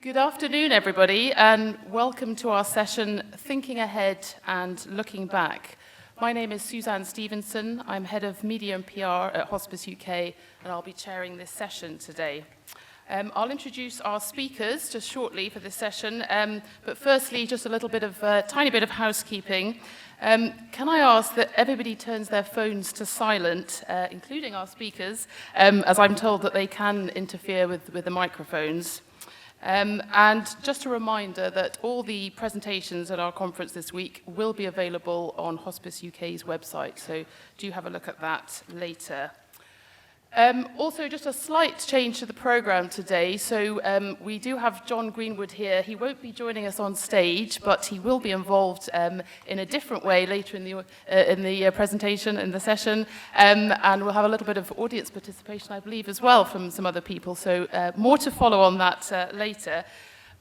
Good afternoon, everybody, and welcome to our session, Thinking Ahead and Looking Back. My name is Suzanne Stevenson. I'm Head of Media and PR at Hospice UK, and I'll be chairing this session today. I'll introduce our speakers just shortly for this session, but firstly, just a little bit of tiny bit of housekeeping. Can I ask that everybody turns their phones to silent, including our speakers, as I'm told that they can interfere with the microphones. And just a reminder that all the presentations at our conference this week will be available on Hospice UK's website, so do have a look at that later. Also, just a slight change to the programme today. So we do have John Greenwood here. He won't be joining us on stage, but he will be involved in a different way later in the presentation, in the session. And we'll have a little bit of audience participation, I believe, as well from some other people. So more to follow on that later.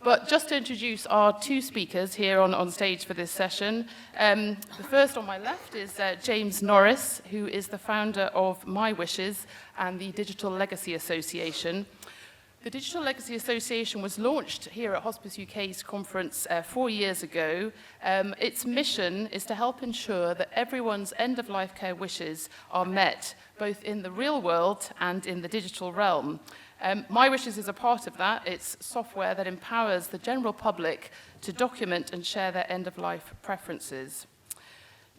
But just to introduce our two speakers here on stage for this session. The first on my left is James Norris, who is the founder of My Wishes and the Digital Legacy Association. The Digital Legacy Association was launched here at Hospice UK's conference 4 years ago. Its mission is to help ensure that everyone's end-of-life care wishes are met, both in the real world and in the digital realm. My Wishes is a part of that. It's software that empowers the general public to document and share their end-of-life preferences.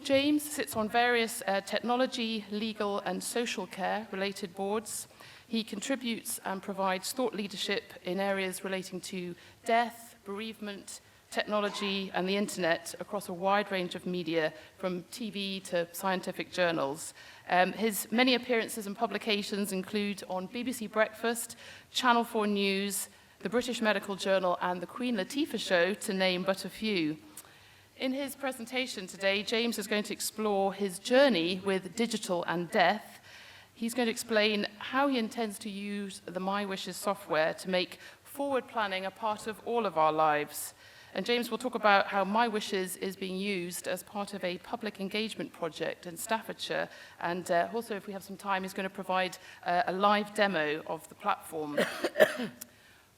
James sits on various technology, legal and social care related boards. He contributes and provides thought leadership in areas relating to death, bereavement, technology and the internet across a wide range of media, from TV to scientific journals. His many appearances and publications include on BBC Breakfast, Channel 4 News, the British Medical Journal and the Queen Latifah Show, to name but a few. In his presentation today, James is going to explore his journey with digital and death. He's going to explain how he intends to use the My Wishes software to make forward planning a part of all of our lives. And James will talk about how My Wishes is being used as part of a public engagement project in Staffordshire. And also, if we have some time, he's going to provide a live demo of the platform.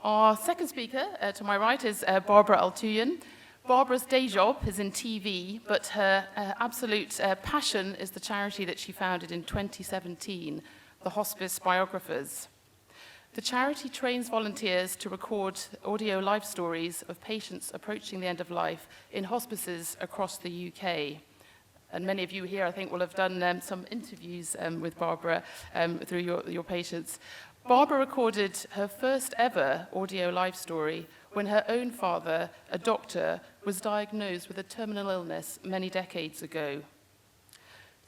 Our second speaker to my right is Barbara Altounyan. Barbara's day job is in TV, but her absolute passion is the charity that she founded in 2017, the Hospice Biographers. The charity trains volunteers to record audio life stories of patients approaching the end of life in hospices across the UK. And many of you here, I think, will have done some interviews with Barbara through your patients. Barbara recorded her first ever audio life story when her own father, a doctor, was diagnosed with a terminal illness many decades ago.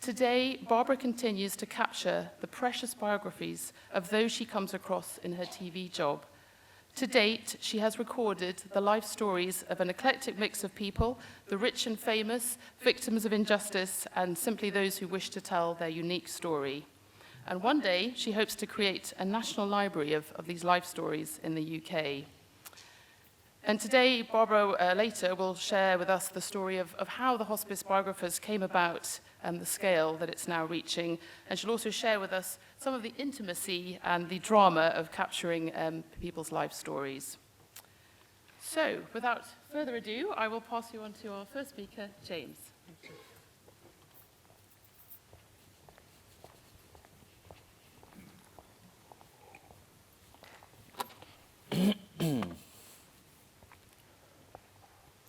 Today, Barbara continues to capture the precious biographies of those she comes across in her TV job. To date, she has recorded the life stories of an eclectic mix of people, the rich and famous, victims of injustice, and simply those who wish to tell their unique story. And one day, she hopes to create a national library of these life stories in the UK. And today, Barbara later will share with us the story of how the Hospice Biographers came about and the scale that it's now reaching. And she'll also share with us some of the intimacy and the drama of capturing people's life stories. So, without further ado, I will pass you on to our first speaker, James.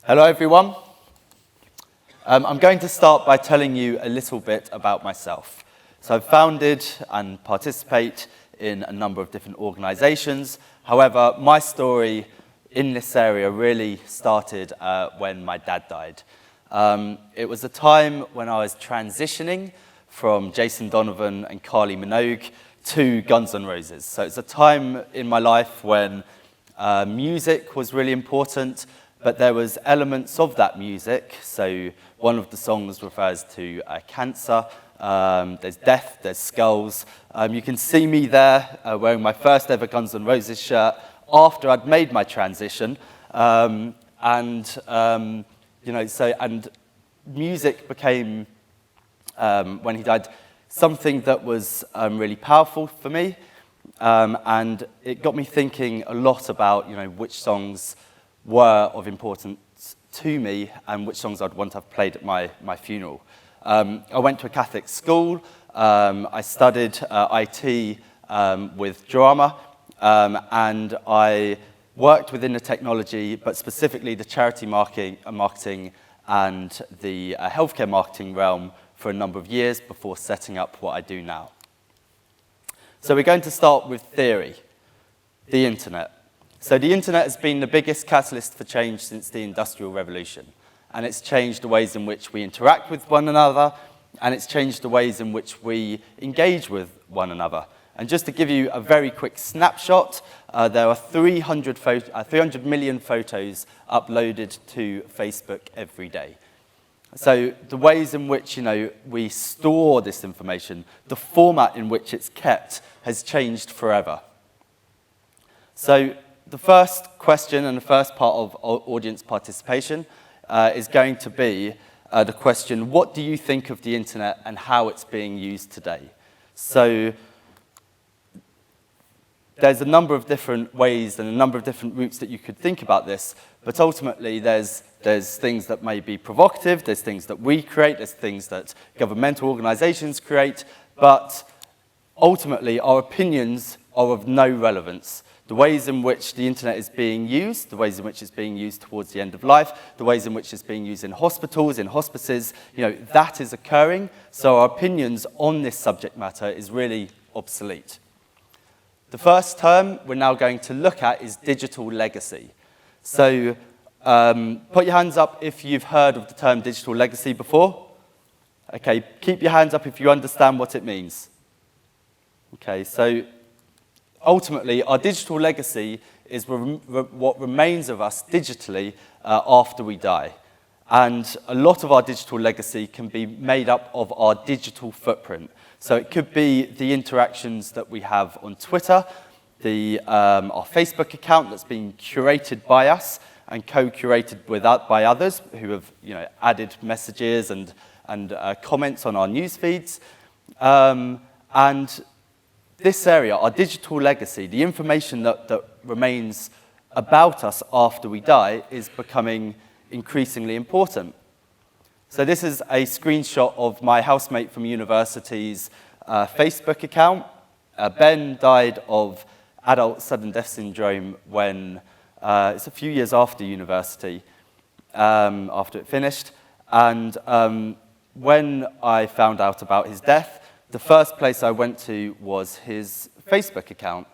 Hello everyone. I'm going to start by telling you a little bit about myself. So I've founded and participate in a number of different organisations. However, my story in this area really started when my dad died. It was a time when I was transitioning from Jason Donovan and Kylie Minogue to Guns N' Roses. So it's a time in my life when music was really important, but there was elements of that music. So one of the songs refers to cancer, there's death, there's skulls. You can see me there wearing my first ever Guns N' Roses shirt after I'd made my transition. And music became, when he died, something that was really powerful for me. And it got me thinking a lot about, which songs were of importance to me and which songs I'd want to have played at my funeral. I went to a Catholic school. I studied IT with drama, and I worked within the technology, but specifically the charity marketing and the healthcare marketing realm for a number of years before setting up what I do now. So we're going to start with theory, the internet. So the internet has been the biggest catalyst for change since the Industrial Revolution, and it's changed the ways in which we interact with one another, and it's changed the ways in which we engage with one another. And just to give you a very quick snapshot, there are 300 million photos uploaded to Facebook every day. So the ways in which, we store this information, the format in which it's kept has changed forever. So the first question and the first part of audience participation is going to be the question, what do you think of the internet and how it's being used today? So there's a number of different ways and a number of different routes that you could think about this, but ultimately there's things that may be provocative, there's things that we create, there's things that governmental organizations create, but ultimately our opinions are of no relevance. The ways in which the internet is being used, the ways in which it's being used towards the end of life, the ways in which it's being used in hospitals, in hospices, that is occurring, so our opinions on this subject matter is really obsolete. The first term we're now going to look at is digital legacy. So put your hands up if you've heard of the term digital legacy before. Okay, keep your hands up if you understand what it means. Okay, so ultimately our digital legacy is what remains of us digitally after we die. And a lot of our digital legacy can be made up of our digital footprint. So it could be the interactions that we have on Twitter, our Facebook account that's been curated by us and co-curated by others who have added messages and comments on our news feeds. And this area, our digital legacy, the information that remains about us after we die is becoming increasingly important. So this is a screenshot of my housemate from university's Facebook account. Ben died of adult sudden death syndrome when, it's a few years after university, after it finished. And when I found out about his death, the first place I went to was his Facebook account.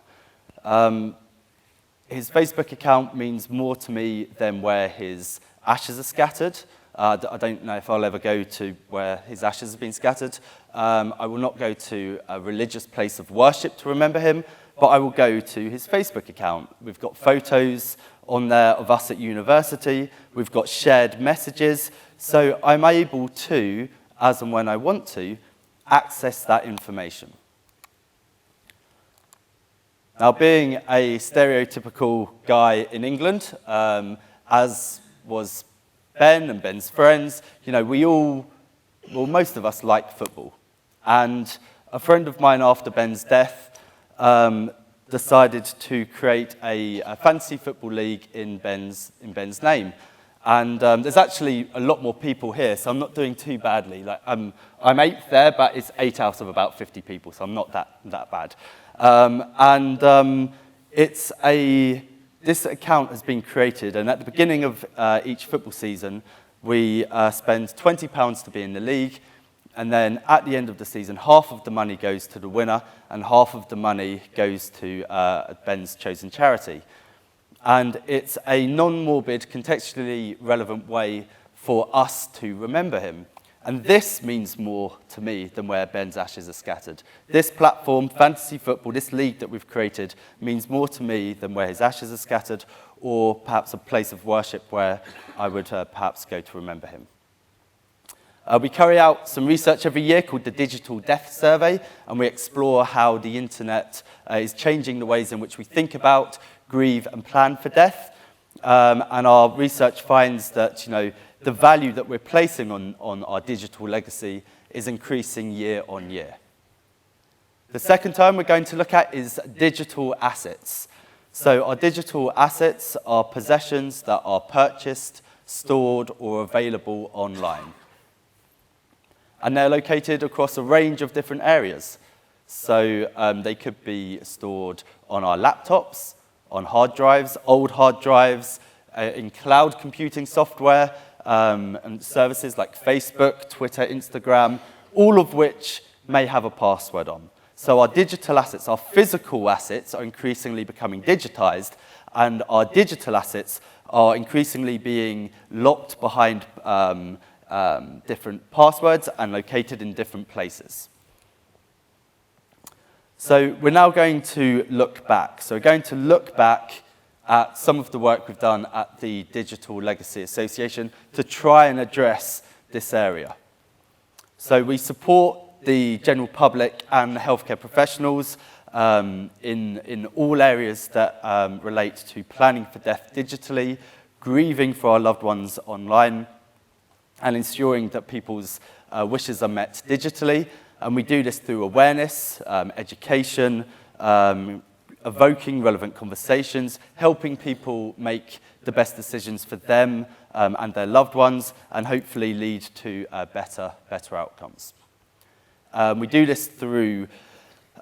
His Facebook account means more to me than where his ashes are scattered. I don't know if I'll ever go to where his ashes have been scattered. I will not go to a religious place of worship to remember him, but I will go to his Facebook account. We've got photos on there of us at university. We've got shared messages. So I'm able to, as and when I want to, access that information. Now, being a stereotypical guy in England, as was Ben and Ben's friends, most of us like football. And a friend of mine after Ben's death decided to create a fantasy football league in Ben's name. And there's actually a lot more people here, so I'm not doing too badly. I'm 8th there, but it's 8 out of about 50 people, so I'm not that bad. This account has been created, and at the beginning of each football season, we spend £20 to be in the league, and then at the end of the season, half of the money goes to the winner, and half of the money goes to Ben's chosen charity. And it's a non-morbid, contextually relevant way for us to remember him. And this means more to me than where Ben's ashes are scattered. This platform, fantasy football, this league that we've created, means more to me than where his ashes are scattered, or perhaps a place of worship where I would perhaps go to remember him. We carry out some research every year called the Digital Death Survey, and we explore how the internet is changing the ways in which we think about, grieve, and plan for death. And our research finds that, the value that we're placing on our digital legacy is increasing year on year. The second term we're going to look at is digital assets. So our digital assets are possessions that are purchased, stored, or available online. And they're located across a range of different areas. So they could be stored on our laptops, on hard drives, old hard drives, in cloud computing software, and services like Facebook, Twitter, Instagram, all of which may have a password on. So our digital assets, our physical assets, are increasingly becoming digitized, and our digital assets are increasingly being locked behind different passwords and located in different places. So we're now going to look back. So we're going to look back at some of the work we've done at the Digital Legacy Association to try and address this area. So we support the general public and healthcare professionals in all areas that relate to planning for death digitally, grieving for our loved ones online, and ensuring that people's wishes are met digitally. And we do this through awareness, education, evoking relevant conversations, helping people make the best decisions for them and their loved ones, and hopefully lead to better outcomes. We do this through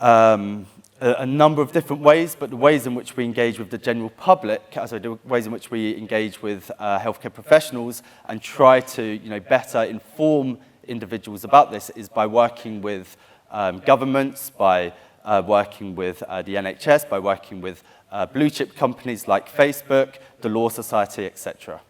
a number of different ways, but the ways in which we engage with the general public, ways in which we engage with healthcare professionals and try to better inform individuals about this is by working with governments, by working with the NHS, by working with blue chip companies like Facebook, the Law Society, etc.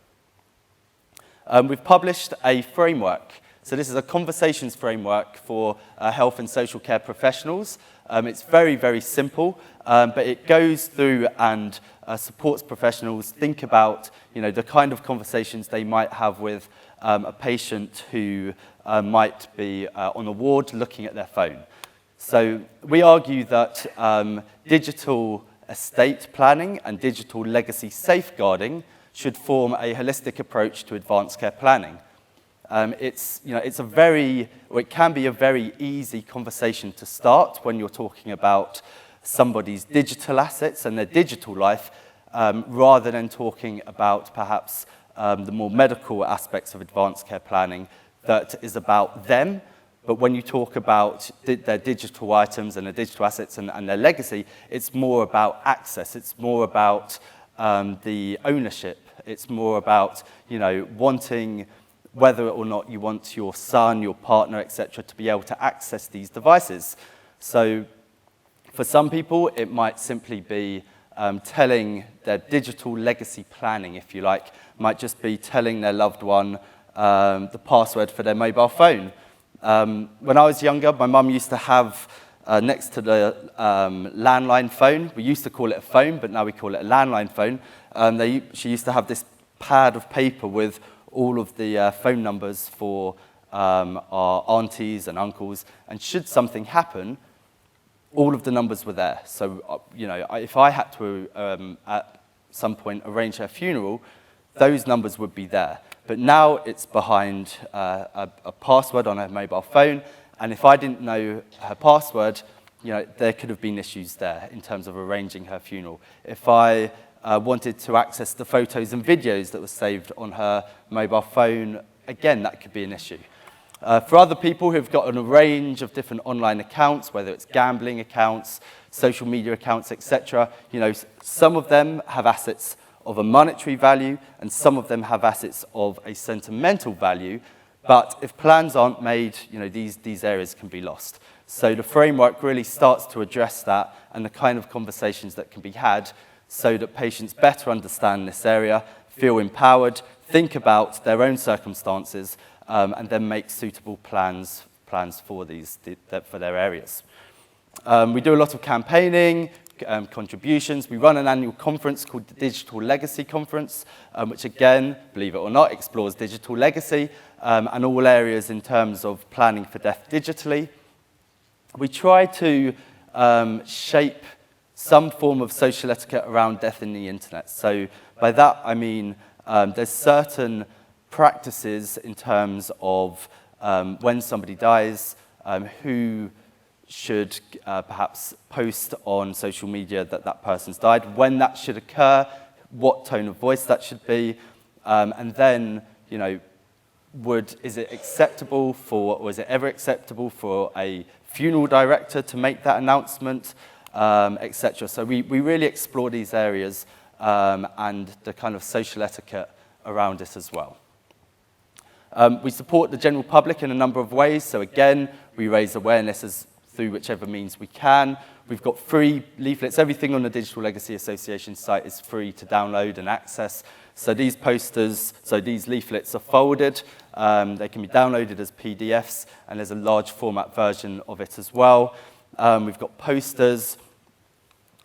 We've published a framework. So this is a conversations framework for health and social care professionals. It's very, very simple, but it goes through and supports professionals think about the kind of conversations they might have with a patient who might be on a ward looking at their phone. So we argue that digital estate planning and digital legacy safeguarding should form a holistic approach to advanced care planning. It can be a very easy conversation to start when you're talking about somebody's digital assets and their digital life, rather than talking about perhaps the more medical aspects of advanced care planning that is about them. But when you talk about their digital items and their digital assets and their legacy, it's more about access. It's more about the ownership. It's more about wanting, whether or not you want your son, your partner, etc., to be able to access these devices. So for some people, it might simply be telling their digital legacy planning, if you like, might just be telling their loved one the password for their mobile phone. When I was younger, my mum used to have next to the landline phone, we used to call it a phone, but now we call it a landline phone. She used to have this pad of paper with all of the phone numbers for our aunties and uncles, and should something happen, all of the numbers were there. So, if I had to, at some point, arrange her funeral, those numbers would be there. But now it's behind a password on her mobile phone, and if I didn't know her password, there could have been issues there in terms of arranging her funeral. If I wanted to access the photos and videos that were saved on her mobile phone, again, that could be an issue. For other people who've got a range of different online accounts, whether it's gambling accounts, social media accounts, etc., some of them have assets of a monetary value, and some of them have assets of a sentimental value. But if plans aren't made, these areas can be lost. So the framework really starts to address that and the kind of conversations that can be had so that patients better understand this area, feel empowered, think about their own circumstances, and then make suitable plans for their areas. We do a lot of campaigning, contributions. We run an annual conference called the Digital Legacy Conference, which again, believe it or not, explores digital legacy and all areas in terms of planning for death digitally. We try to shape some form of social etiquette around death in the internet. So by that, I mean there's certain practices in terms of when somebody dies, who should perhaps post on social media that that person's died, when that should occur, what tone of voice that should be, and then, you know, is it acceptable for, or is it ever acceptable for a funeral director to make that announcement, etc. So we really explore these areas and the kind of social etiquette around it as well. We support the general public in a number of ways. So again, we raise awareness through whichever means we can. We've got free leaflets. Everything on the Digital Legacy Association site is free to download and access. So these leaflets are folded. They can be downloaded as PDFs, and there's a large format version of it as well. We've got posters.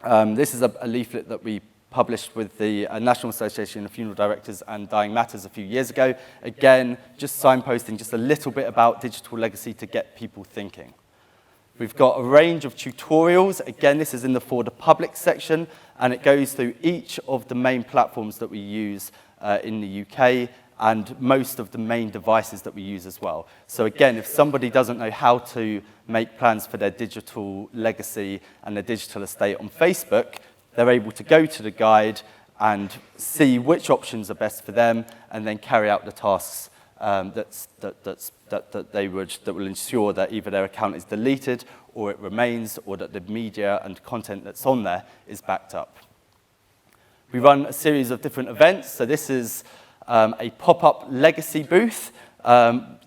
This is a leaflet that we published with the National Association of Funeral Directors and Dying Matters a few years ago. Again, just signposting just a little bit about digital legacy to get people thinking. We've got a range of tutorials. Again, this is in the For the Public section, and it goes through each of the main platforms that we use in the UK and most of the main devices that we use as well. So again, if somebody doesn't know how to make plans for their digital legacy and their digital estate on Facebook, they're able to go to the guide and see which options are best for them and then carry out the tasks that will ensure that either their account is deleted or it remains, or that the media and content that's on there is backed up. We run a series of different events. So this is a pop-up legacy booth.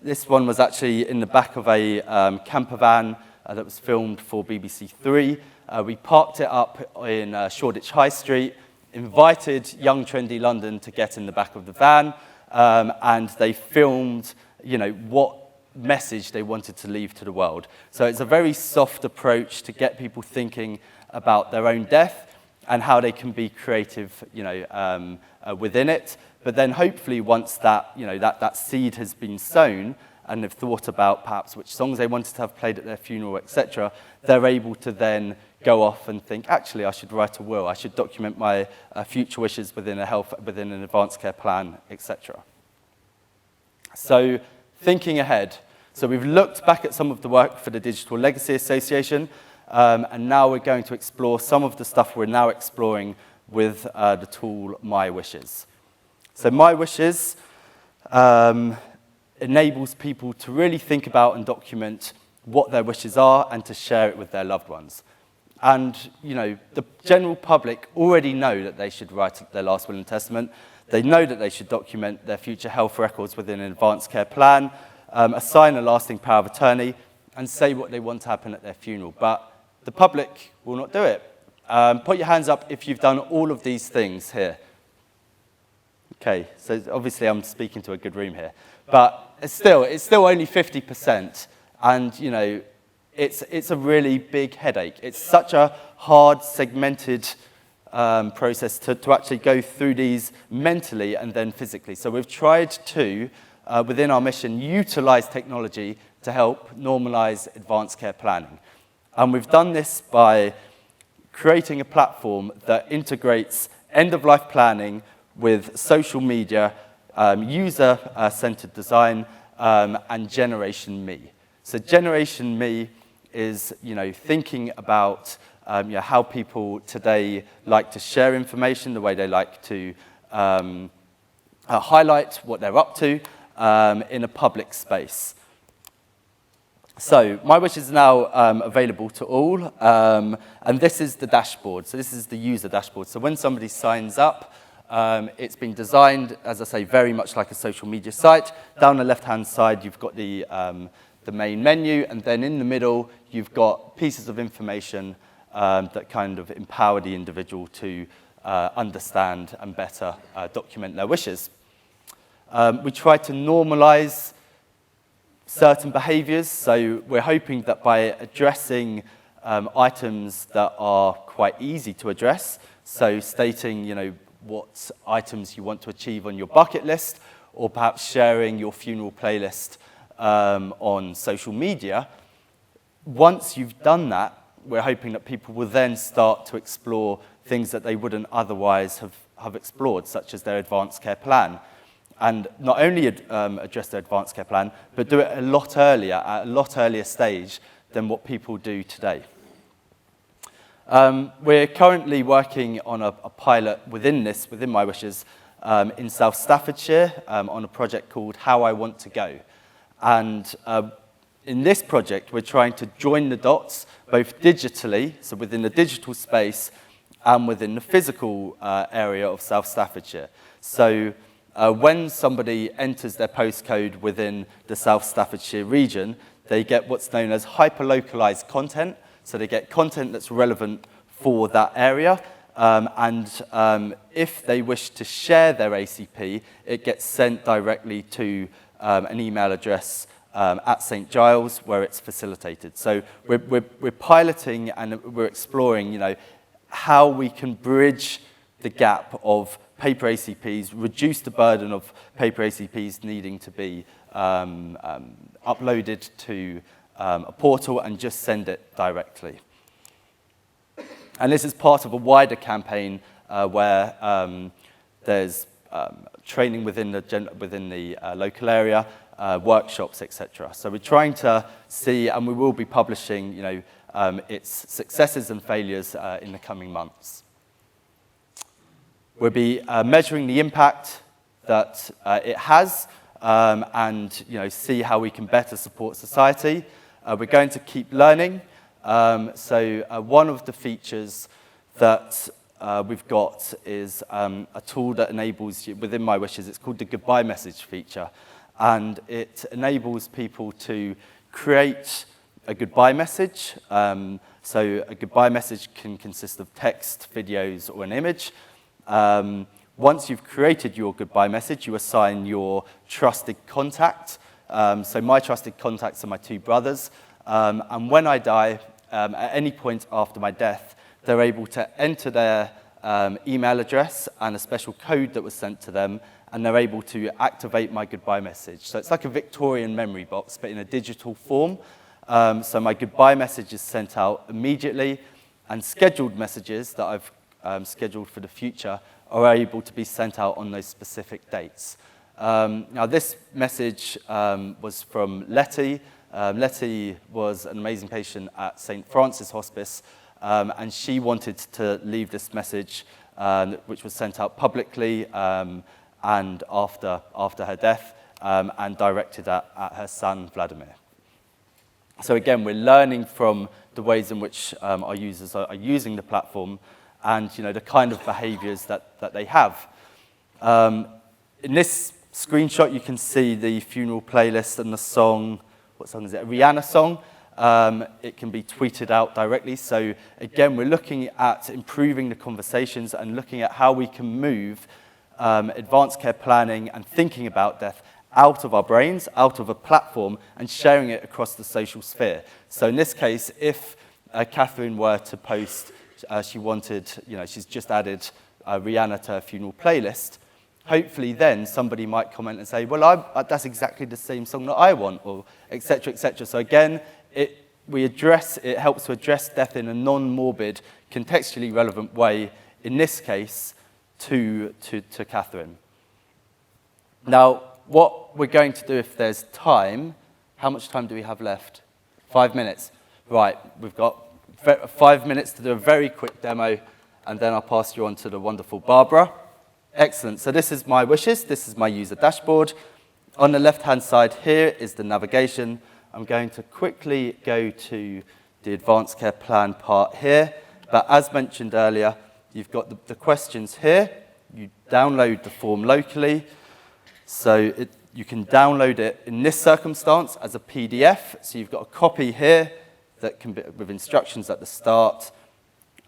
This one was actually in the back of a camper van that was filmed for BBC Three. We parked it up in Shoreditch High Street, invited Young Trendy London to get in the back of the van, and they filmed, you know, what message they wanted to leave to the world. So it's a very soft approach to get people thinking about their own death and how they can be creative, you know, within it. But then hopefully once that, you know, that seed has been sown and they've thought about perhaps which songs they wanted to have played at their funeral, etc., they're able to then go off and think, actually, I should write a will, I should document my future wishes within an advanced care plan, etc. So thinking ahead. So we've looked back at some of the work for the Digital Legacy Association, and now we're going to explore some of the stuff we're now exploring with the tool My Wishes. So My Wishes enables people to really think about and document what their wishes are and to share it with their loved ones. And, you know, the general public already know that they should write their last will and testament. They know that they should document their future health records within an advanced care plan, assign a lasting power of attorney, and say what they want to happen at their funeral. But the public will not do it. Put your hands up if you've done all of these things here. Okay, so obviously I'm speaking to a good room here. But it's still only 50%. And, you know, it's a really big headache. It's such a hard, segmented process to actually go through these mentally and then physically. So we've tried to, within our mission, utilize technology to help normalize advanced care planning. And we've done this by creating a platform that integrates end-of-life planning with social media, user-centered design, and Generation Me. So Generation Me is, you know, thinking about you know, how people today like to share information, the way they like to highlight what they're up to in a public space. So My Wish is now available to all, and this is the dashboard. So this is the user dashboard. So when somebody signs up, it's been designed, as I say, very much like a social media site. Down the left-hand side, you've got the main menu, and then in the middle, you've got pieces of information that kind of empower the individual to understand and better document their wishes. We try to normalize certain behaviors, so we're hoping that by addressing items that are quite easy to address, so stating, you know, what items you want to achieve on your bucket list, or perhaps sharing your funeral playlist on social media. Once you've done that, we're hoping that people will then start to explore things that they wouldn't otherwise have explored, such as their advanced care plan. And not only address their advanced care plan, but do it a lot earlier, at a lot earlier stage than what people do today. We're currently working on a pilot within My Wishes, in South Staffordshire, on a project called How I Want to Go. And in this project, we're trying to join the dots, both digitally, so within the digital space, and within the physical area of South Staffordshire. So when somebody enters their postcode within the South Staffordshire region, they get what's known as hyper-localized content. So they get content that's relevant for that area. If they wish to share their ACP, it gets sent directly to an email address at St Giles, where it's facilitated. So we're piloting and we're exploring, how we can bridge the gap of paper ACPs, reduce the burden of paper ACPs needing to be uploaded to a portal and just send it directly. And this is part of a wider campaign where there's training within the local area, workshops, etc. So we're trying to see, and we will be publishing, its successes and failures in the coming months. We'll be measuring the impact that it has, and see how we can better support society. We're going to keep learning. So one of the features that we've got is a tool that enables you, within My Wishes, it's called the goodbye message feature. And it enables people to create a goodbye message. So a goodbye message can consist of text, videos, or an image. Once you've created your goodbye message, you assign your trusted contact. So my trusted contacts are my two brothers. And when I die, at any point after my death, they're able to enter their email address and a special code that was sent to them, and they're able to activate my goodbye message. So it's like a Victorian memory box, but in a digital form. So my goodbye message is sent out immediately, and scheduled messages that I've scheduled for the future are able to be sent out on those specific dates. Now this message was from Letty. Letty was an amazing patient at St. Francis Hospice, and she wanted to leave this message, which was sent out publicly and after her death, and directed at her son, Vladimir. So again, we're learning from the ways in which our users are using the platform, and the kind of behaviours that they have. In this screenshot, you can see the funeral playlist and the song. What song is it? A Rihanna song. It can be tweeted out directly. So again, we're looking at improving the conversations and looking at how we can move advanced care planning and thinking about death out of our brains, out of a platform, and sharing it across the social sphere. So in this case, if Catherine were to post, she wanted, she's just added Rihanna to her funeral playlist, hopefully then somebody might comment and say, well, that's exactly the same song that I want, or et cetera, et cetera. So again, it helps to address death in a non-morbid, contextually relevant way, in this case, to Catherine. Now, what we're going to do if there's time, how much time do we have left? 5 minutes. Right, we've got 5 minutes to do a very quick demo, and then I'll pass you on to the wonderful Barbara. Excellent. So this is My Wishes. This is my user dashboard. On the left-hand side here is the navigation. I'm going to quickly go to the advanced care plan part here. But as mentioned earlier, you've got the questions here. You download the form locally. So you can download it in this circumstance as a PDF. So you've got a copy here that can be with instructions at the start,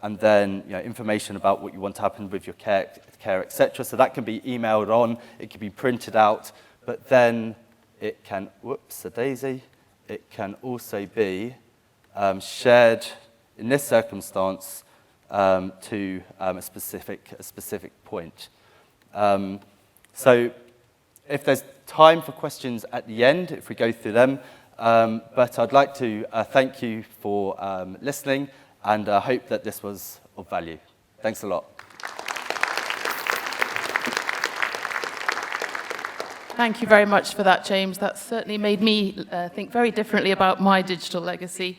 and then information about what you want to happen with your care, etc. So that can be emailed on, it can be printed out, but then it can, whoops-a-daisy, it can also be shared in this circumstance to a specific point. So if there's time for questions at the end, if we go through them, but I'd like to thank you for listening, and I hope that this was of value. Thanks a lot. Thank you very much for that, James. That certainly made me think very differently about my digital legacy.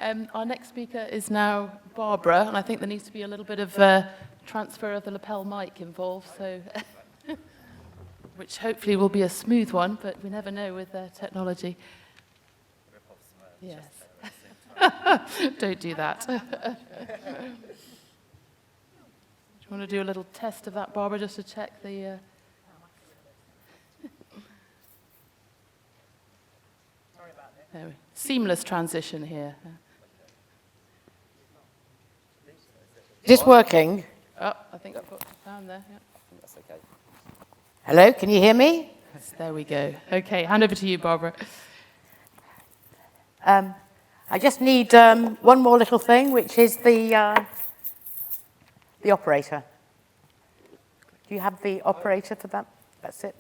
Our next speaker is now Barbara, and I think there needs to be a little bit of transfer of the lapel mic involved, so which hopefully will be a smooth one, but we never know with technology. Yes. Don't do that. Do you want to do a little test of that, Barbara, just to check the... Seamless transition here. Is this working? Oh, I think I've got it down there. Yeah. That's okay. Hello, can you hear me? Yes, there we go. Okay, hand over to you, Barbara. I just need one more little thing, which is the operator. Do you have the operator for that? That's it.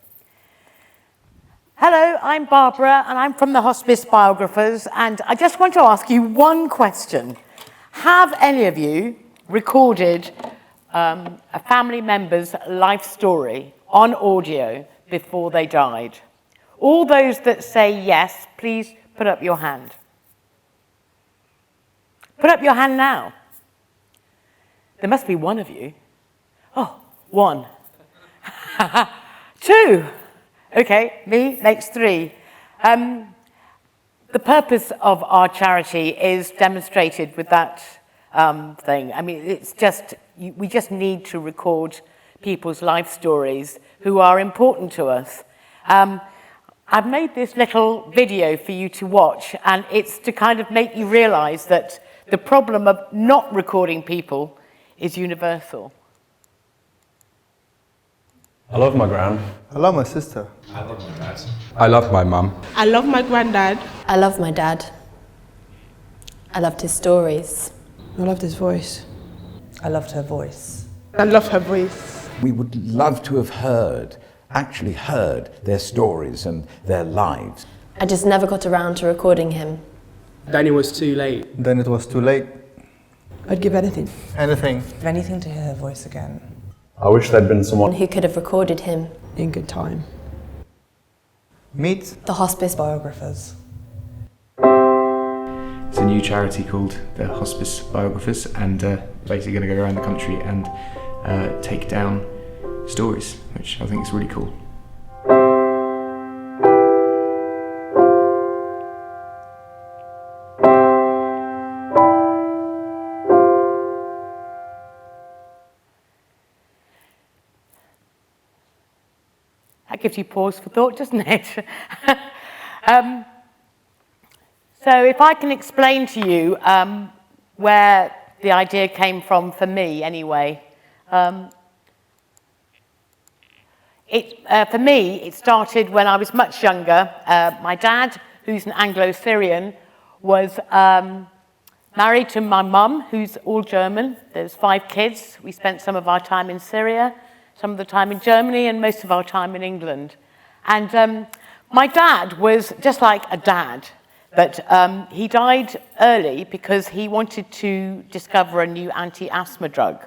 Hello, I'm Barbara, and I'm from the Hospice Biographers, and I just want to ask you one question. Have any of you recorded a family member's life story on audio before they died? All those that say yes, please put up your hand. Put up your hand now. There must be one of you. Oh, one. Two. Okay, me, next three. The purpose of our charity is demonstrated with that thing. I mean, it's just, we just need to record people's life stories who are important to us. I've made this little video for you to watch, and it's to kind of make you realize that the problem of not recording people is universal. I love my gran. I love my sister. I love my dad. I love my mum. I love my granddad. I love my dad. I loved his stories. I loved his voice. I loved her voice. I love her voice. We would love to have actually heard their stories and their lives. I just never got around to recording him. Then it was too late. Then it was too late. I'd give anything. Anything. Anything to hear her voice again. I wish there'd been someone Who could have recorded him. In good time. Meet The Hospice Biographers. It's a new charity called the Hospice Biographers, and basically going to go around the country and take down stories, which I think is really cool. That gives you pause for thought, doesn't it? So if I can explain to you where the idea came from for me anyway. For me, it started when I was much younger. My dad, who's an Anglo-Syrian, was married to my mum, who's all German. There's 5 kids. We spent some of our time in Syria, some of the time in Germany, and most of our time in England. And my dad was just like a dad, but he died early because he wanted to discover a new anti-asthma drug.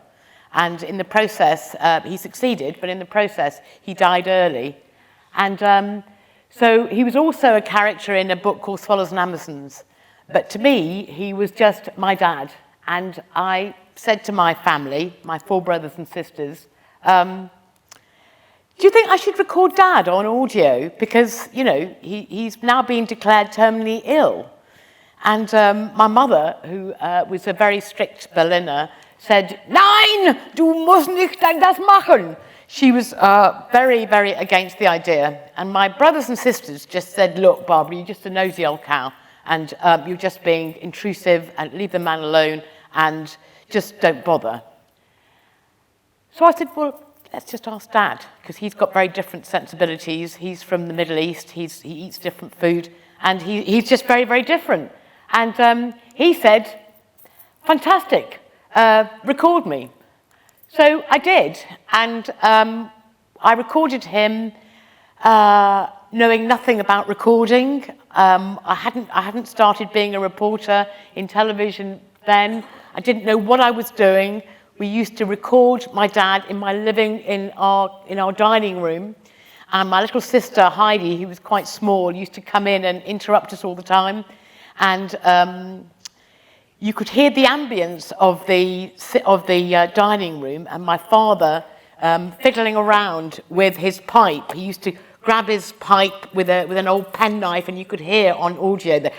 And in the process, he succeeded, but in the process, he died early. And so he was also a character in a book called Swallows and Amazons. But to me, he was just my dad. And I said to my family, my 4 brothers and sisters, do you think I should record Dad on audio? Because, you know, he's now been declared terminally ill. And my mother, who was a very strict Berliner, said, "Nein, du musst nicht das machen." She was very, very against the idea. And my brothers and sisters just said, "Look, Barbara, you're just a nosy old cow, and you're just being intrusive, and leave the man alone, and just don't bother." So I said, well, let's just ask Dad, because he's got very different sensibilities. He's from the Middle East. He eats different food, and he's just very, very different. And he said, fantastic, record me. So I did, and I recorded him knowing nothing about recording. I hadn't started being a reporter in television then. I didn't know what I was doing. We used to record my dad in my in our dining room, And my little sister, Heidi, who was quite small, used to come in and interrupt us all the time. And you could hear the ambience of the dining room, and my father fiddling around with his pipe. He used to grab his pipe with an old penknife, and you could hear on audio the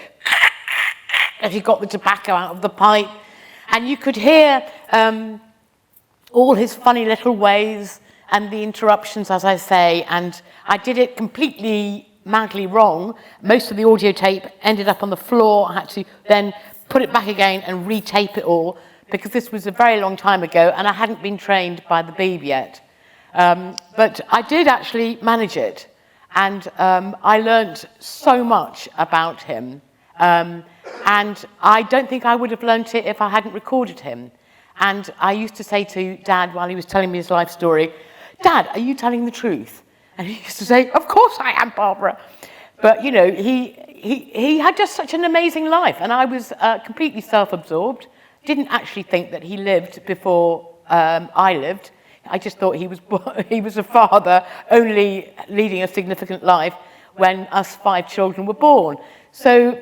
as he got the tobacco out of the pipe. And you could hear all his funny little ways and the interruptions, as I say. And I did it completely madly wrong. Most of the audio tape ended up on the floor. I had to then put it back again and retape it all, because this was a very long time ago and I hadn't been trained by the Beeb yet. But I did actually manage it, and I learnt so much about him. And I don't think I would have learnt it if I hadn't recorded him. And I used to say to Dad while he was telling me his life story, "Dad, are you telling the truth?" And he used to say, "Of course I am, Barbara." But, you know, he had just such an amazing life, and I was completely self-absorbed. Didn't actually think that he lived before I lived. I just thought he was a father only leading a significant life when us 5 children were born. So,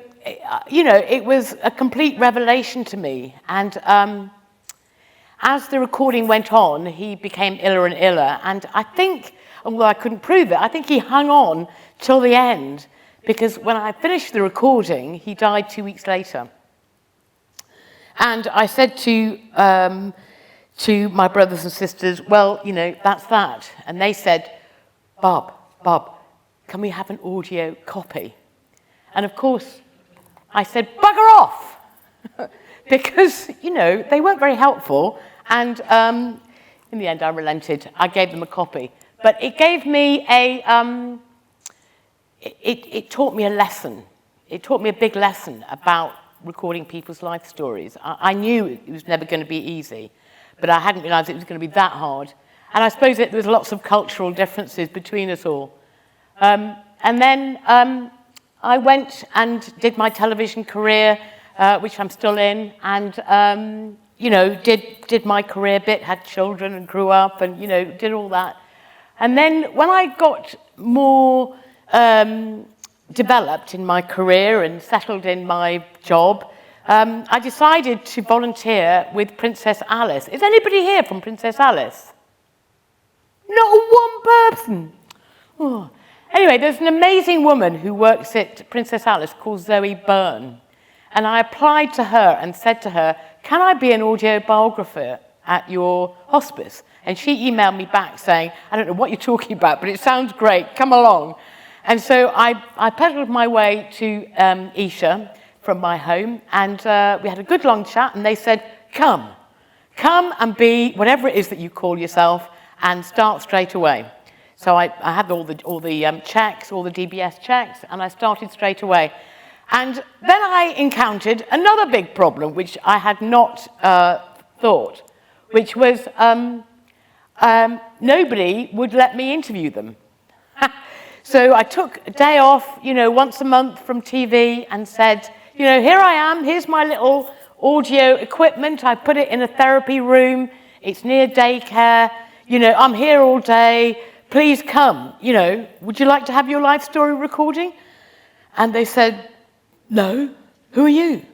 you know, it was a complete revelation to me. And as the recording went on, he became iller and iller. And I think, although I couldn't prove it, I think he hung on till the end, because when I finished the recording, he died 2 weeks later. And I said to my brothers and sisters, "Well, you know, that's that." And they said, Bob, can we have an audio copy?" And of course, I said, "Bugger off!" Because, you know, they weren't very helpful. And in the end, I relented. I gave them a copy. But it gave me it taught me a lesson. It taught me a big lesson about recording people's life stories. I knew it was never going to be easy, but I hadn't realised it was going to be that hard. And I suppose there was lots of cultural differences between us all. And then I went and did my television career, which I'm still in, and you know, did my career bit, had children and grew up, and, you know, did all that. And then when I got more developed in my career and settled in my job, I decided to volunteer with Princess Alice. Is anybody here from Princess Alice? Not one person. Oh. Anyway, there's an amazing woman who works at Princess Alice called Zoe Byrne. And I applied to her and said to her, "Can I be an audio biographer at your hospice?" And she emailed me back saying, "I don't know what you're talking about, but it sounds great, come along." And so I pedalled my way to Esher from my home, and we had a good long chat, and they said, come and be whatever it is that you call yourself, and start straight away. So I had all the checks, all the DBS checks, and I started straight away. And then I encountered another big problem, which I had not thought, which was nobody would let me interview them. So I took a day off, you know, once a month from TV, and said, you know, here I am, here's my little audio equipment, I put it in a therapy room, it's near daycare, you know, I'm here all day, please come, you know, would you like to have your life story recording? And they said, "No, who are you?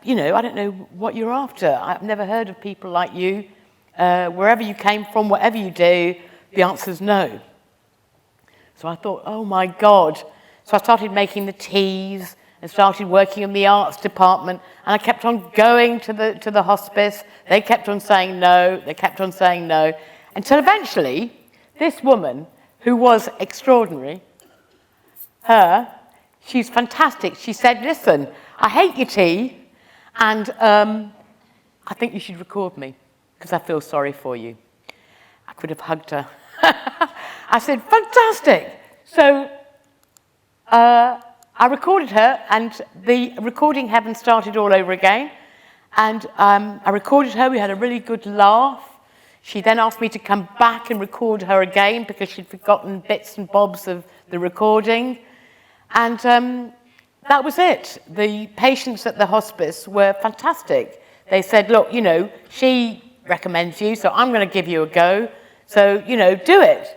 You know, I don't know what you're after. I've never heard of people like you. Wherever you came from, whatever you do, the answer's no." So I thought, oh my God. So I started making the teas and started working in the arts department, and I kept on going to the hospice. They kept on saying no, they kept on saying no, until eventually this woman, who was extraordinary, she's fantastic. She said, "Listen, I hate your tea, and I think you should record me because I feel sorry for you." I could have hugged her. I said, "Fantastic." So I recorded her, and the recording heaven started all over again. And I recorded her. We had a really good laugh. She then asked me to come back and record her again because she'd forgotten bits and bobs of the recording. And that was it. The patients at the hospice were fantastic. They said, "Look, you know, she recommends you, so I'm going to give you a go. So, you know, do it."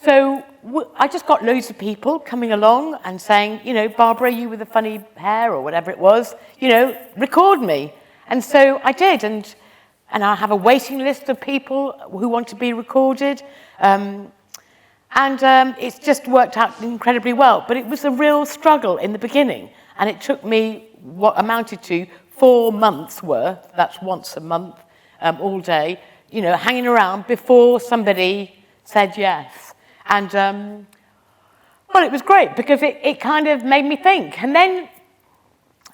So I just got loads of people coming along and saying, you know, Barbara, you with the funny hair or whatever it was, you know, record me. And so I did, and I have a waiting list of people who want to be recorded. It's just worked out incredibly well. But it was a real struggle in the beginning. And it took me what amounted to 4 months worth, that's once a month, all day, you know, hanging around before somebody said yes. And, well, it was great because it kind of made me think. And then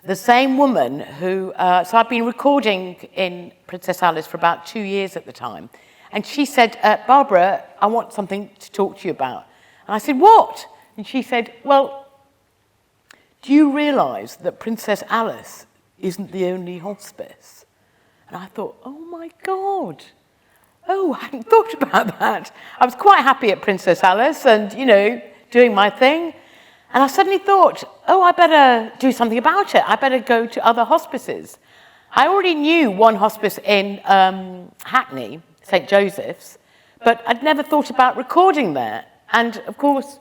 the same woman who, so I've been recording in Princess Alice for about 2 years at the time. And she said, Barbara, I want something to talk to you about. And I said, what? And she said, well, do you realise that Princess Alice isn't the only hospice? And I thought, oh my God. Oh, I hadn't thought about that. I was quite happy at Princess Alice and, you know, doing my thing. And I suddenly thought, oh, I better do something about it. I better go to other hospices. I already knew one hospice in Hackney, St. Joseph's, but I'd never thought about recording there. And of course,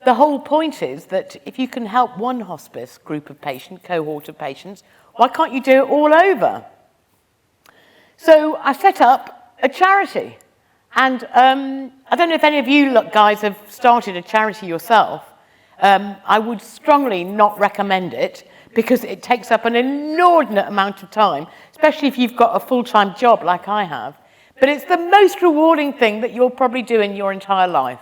the whole point is that if you can help one hospice group of patients, cohort of patients, why can't you do it all over? So I set up a charity. And I don't know if any of you guys have started a charity yourself. I would strongly not recommend it because it takes up an inordinate amount of time, especially if you've got a full-time job like I have. But it's the most rewarding thing that you'll probably do in your entire life.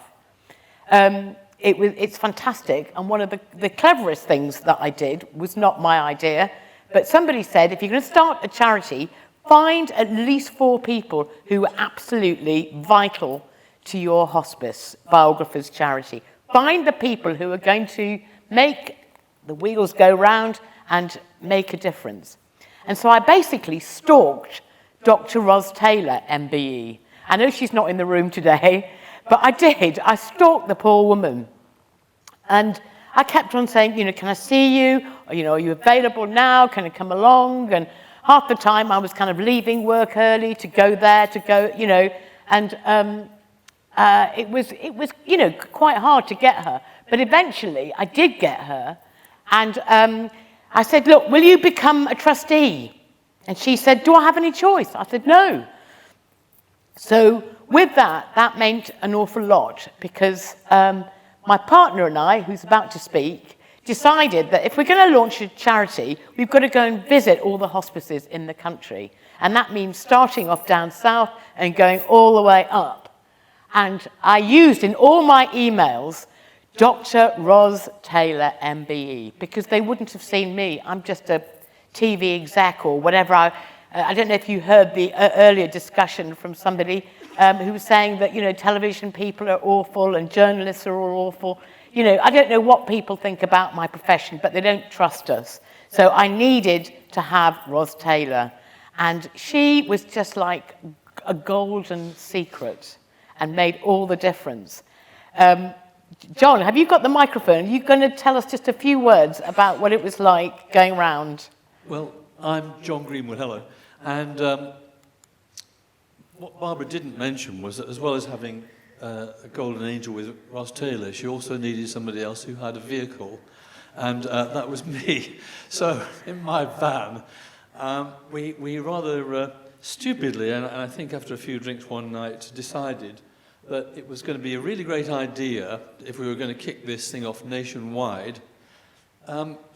It's fantastic, and one of the cleverest things that I did was not my idea, but somebody said, if you're going to start a charity, find at least 4 people who are absolutely vital to your hospice Biographers charity. Find the people who are going to make the wheels go round and make a difference. And so I basically stalked Dr. Ros Taylor, MBE. I know she's not in the room today, but I did. I stalked the poor woman. And I kept on saying, you know, can I see you? Or, you know, are you available now? Can I come along? And half the time I was kind of leaving work early to go there, you know, and it was, you know, quite hard to get her. But eventually I did get her. And I said, look, will you become a trustee? And she said, do I have any choice? I said, no. So with that meant an awful lot because my partner and I, who's about to speak, decided that if we're going to launch a charity, we've got to go and visit all the hospices in the country. And that means starting off down south and going all the way up. And I used in all my emails Dr. Ros Taylor, MBE, because they wouldn't have seen me. I'm just a TV exec or whatever. I don't know if you heard the earlier discussion from somebody who was saying that, you know, television people are awful and journalists are all awful. You know, I don't know what people think about my profession, but they don't trust us. So I needed to have Ros Taylor. And she was just like a golden secret and made all the difference. John, have you got the microphone? Are you going to tell us just a few words about what it was like going around? Well, I'm John Greenwood, hello. And what Barbara didn't mention was that as well as having a golden angel with Ros Taylor, she also needed somebody else who had a vehicle, and that was me. So in my van, we rather stupidly, and I think after a few drinks one night, decided that it was going to be a really great idea, if we were going to kick this thing off nationwide,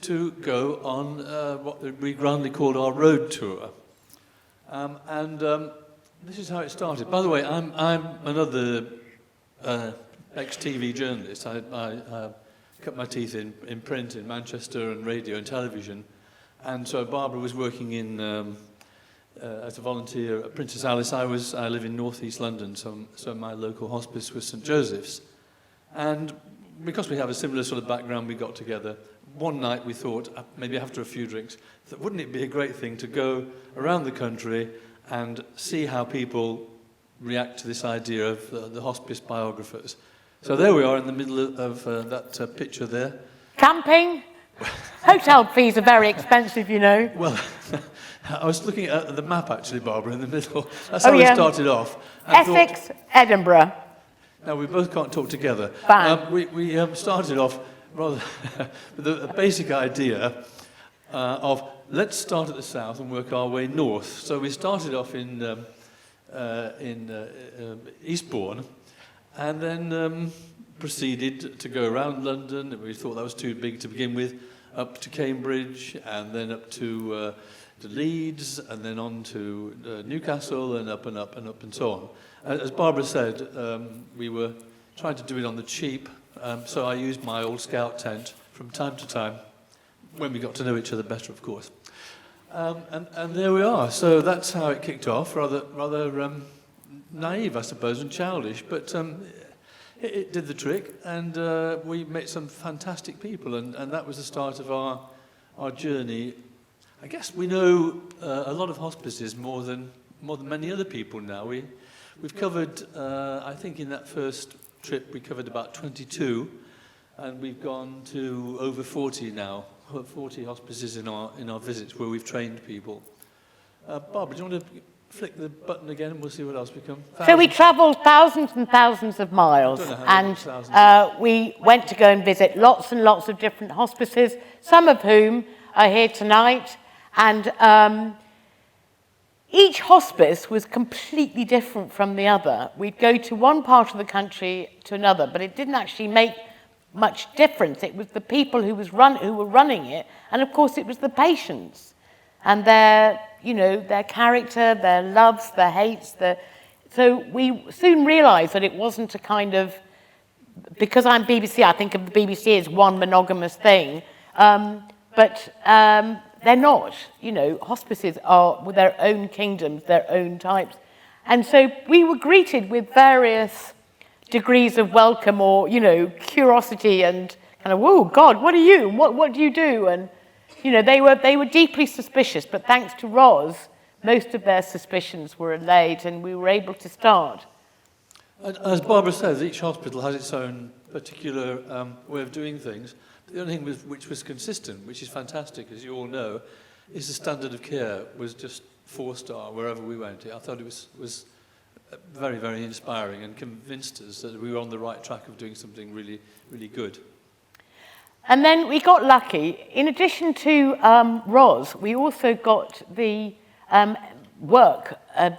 to go on what we grandly called our road tour. This is how it started. By the way, I'm another ex-TV journalist. I cut my teeth in print in Manchester and radio and television. And so Barbara was working in as a volunteer at Princess Alice. I live in northeast London, so my local hospice was St. Joseph's. And because we have a similar sort of background, we got together. One night we thought, maybe after a few drinks, that wouldn't it be a great thing to go around the country and see how people react to this idea of the hospice biographers. So there we are in the middle of that picture there. Camping? Hotel fees are very expensive, you know. Well, I was looking at the map actually, Barbara, in the middle. That's how we started off. Essex, Edinburgh. Now, we both can't talk together. Bang. We started off rather with a basic idea of let's start at the south and work our way north. So we started off in Eastbourne, and then proceeded to go around London. We thought that was too big to begin with, up to Cambridge, and then up to Leeds, and then on to Newcastle, and up and up and up and so on. As Barbara said, we were trying to do it on the cheap, so I used my old scout tent from time to time, when we got to know each other better, of course. And there we are. So that's how it kicked off, rather naive, I suppose, and childish, but it did the trick, and we met some fantastic people, and that was the start of our journey. I guess we know a lot of hospices more than many other people now. We've covered, I think in that first trip, we covered about 22, and we've gone to over 40 now, 40 hospices in our visits where we've trained people. Barbara, do you want to flick the button again and we'll see what else we come? So we travelled thousands and thousands of miles, and we went to go and visit lots and lots of different hospices, some of whom are here tonight, and each hospice was completely different from the other. We'd go to one part of the country to another, but it didn't actually make much difference. It was the people who were running it, and of course it was the patients and their character, their loves, their hates. So we soon realised that it wasn't a kind of, because I'm BBC, I think of the BBC as one monogamous thing, but they're not. Hospices are with their own kingdoms, their own types. And so we were greeted with various degrees of welcome or, curiosity and kind of, whoa, God, what are you? What do you do? And, they were deeply suspicious, but thanks to Ros, most of their suspicions were allayed and we were able to start. As Barbara says, each hospital has its own particular way of doing things. The only thing which was consistent, which is fantastic, as you all know, is the standard of care was just 4-star wherever we went. I thought it was very, very inspiring and convinced us that we were on the right track of doing something really, really good. And then we got lucky. In addition to Ros, we also got the work,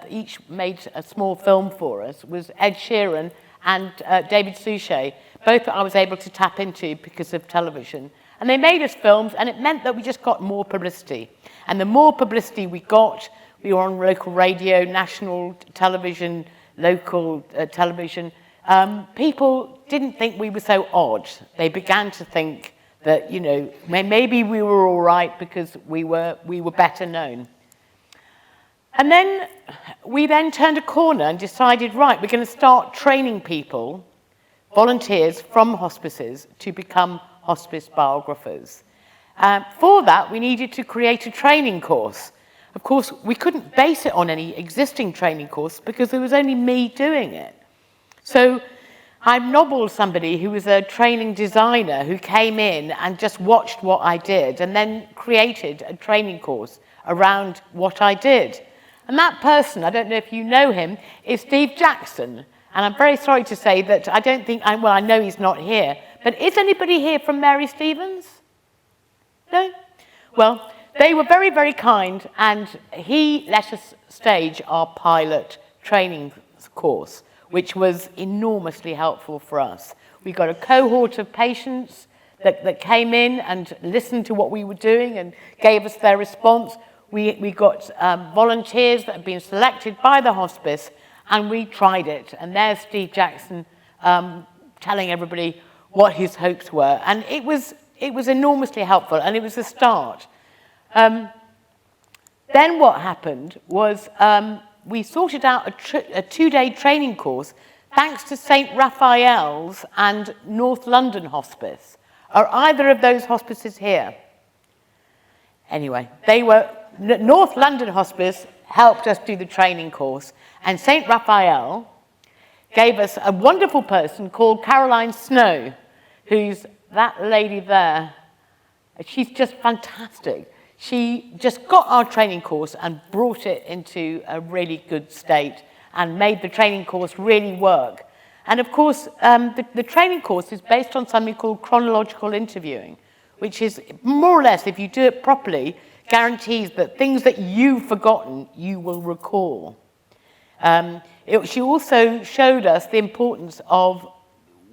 each made a small film for us, was Ed Sheeran and David Suchet, both that I was able to tap into because of television. And they made us films, and it meant that we just got more publicity. And the more publicity we got, we were on local radio, national television, local television. People didn't think we were so odd. They began to think that, maybe we were all right because we were better known. And then we turned a corner and decided, right, we're going to start training people, volunteers from hospices, to become hospice biographers. For that, we needed to create a training course. Of course, we couldn't base it on any existing training course because there was only me doing it. So I nobbled somebody who was a training designer who came in and just watched what I did and then created a training course around what I did. And that person, I don't know if you know him, is Steve Jackson. And I'm very sorry to say that I know he's not here, but is anybody here from Mary Stevens? No? Well, they were very, very kind, and he let us stage our pilot training course, which was enormously helpful for us. We got a cohort of patients that came in and listened to what we were doing and gave us their response. We got volunteers that had been selected by the hospice, and we tried it. And there's Steve Jackson telling everybody what his hopes were. And it was enormously helpful, and it was a start. Then what happened was we sorted out a 2-day training course thanks to St. Raphael's and North London Hospice. Are either of those hospices here? Anyway, North London Hospice helped us do the training course, and St. Raphael gave us a wonderful person called Caroline Snow, who's that lady there. She's just fantastic. She just got our training course and brought it into a really good state and made the training course really work. And of course, the training course is based on something called chronological interviewing, which is more or less, if you do it properly, guarantees that things that you've forgotten, you will recall. She also showed us the importance of,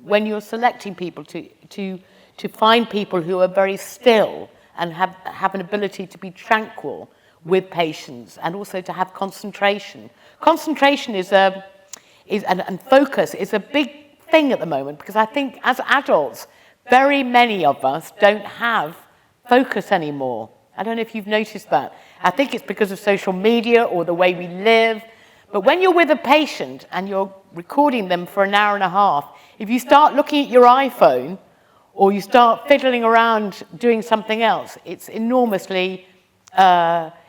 when you're selecting people, to find people who are very still and have an ability to be tranquil with patients, and also to have concentration. Concentration and focus is a big thing at the moment, because I think as adults, very many of us don't have focus anymore. I don't know if you've noticed that. I think it's because of social media or the way we live. But when you're with a patient and you're recording them for an hour and a half, if you start looking at your iPhone or you start fiddling around doing something else, it's enormously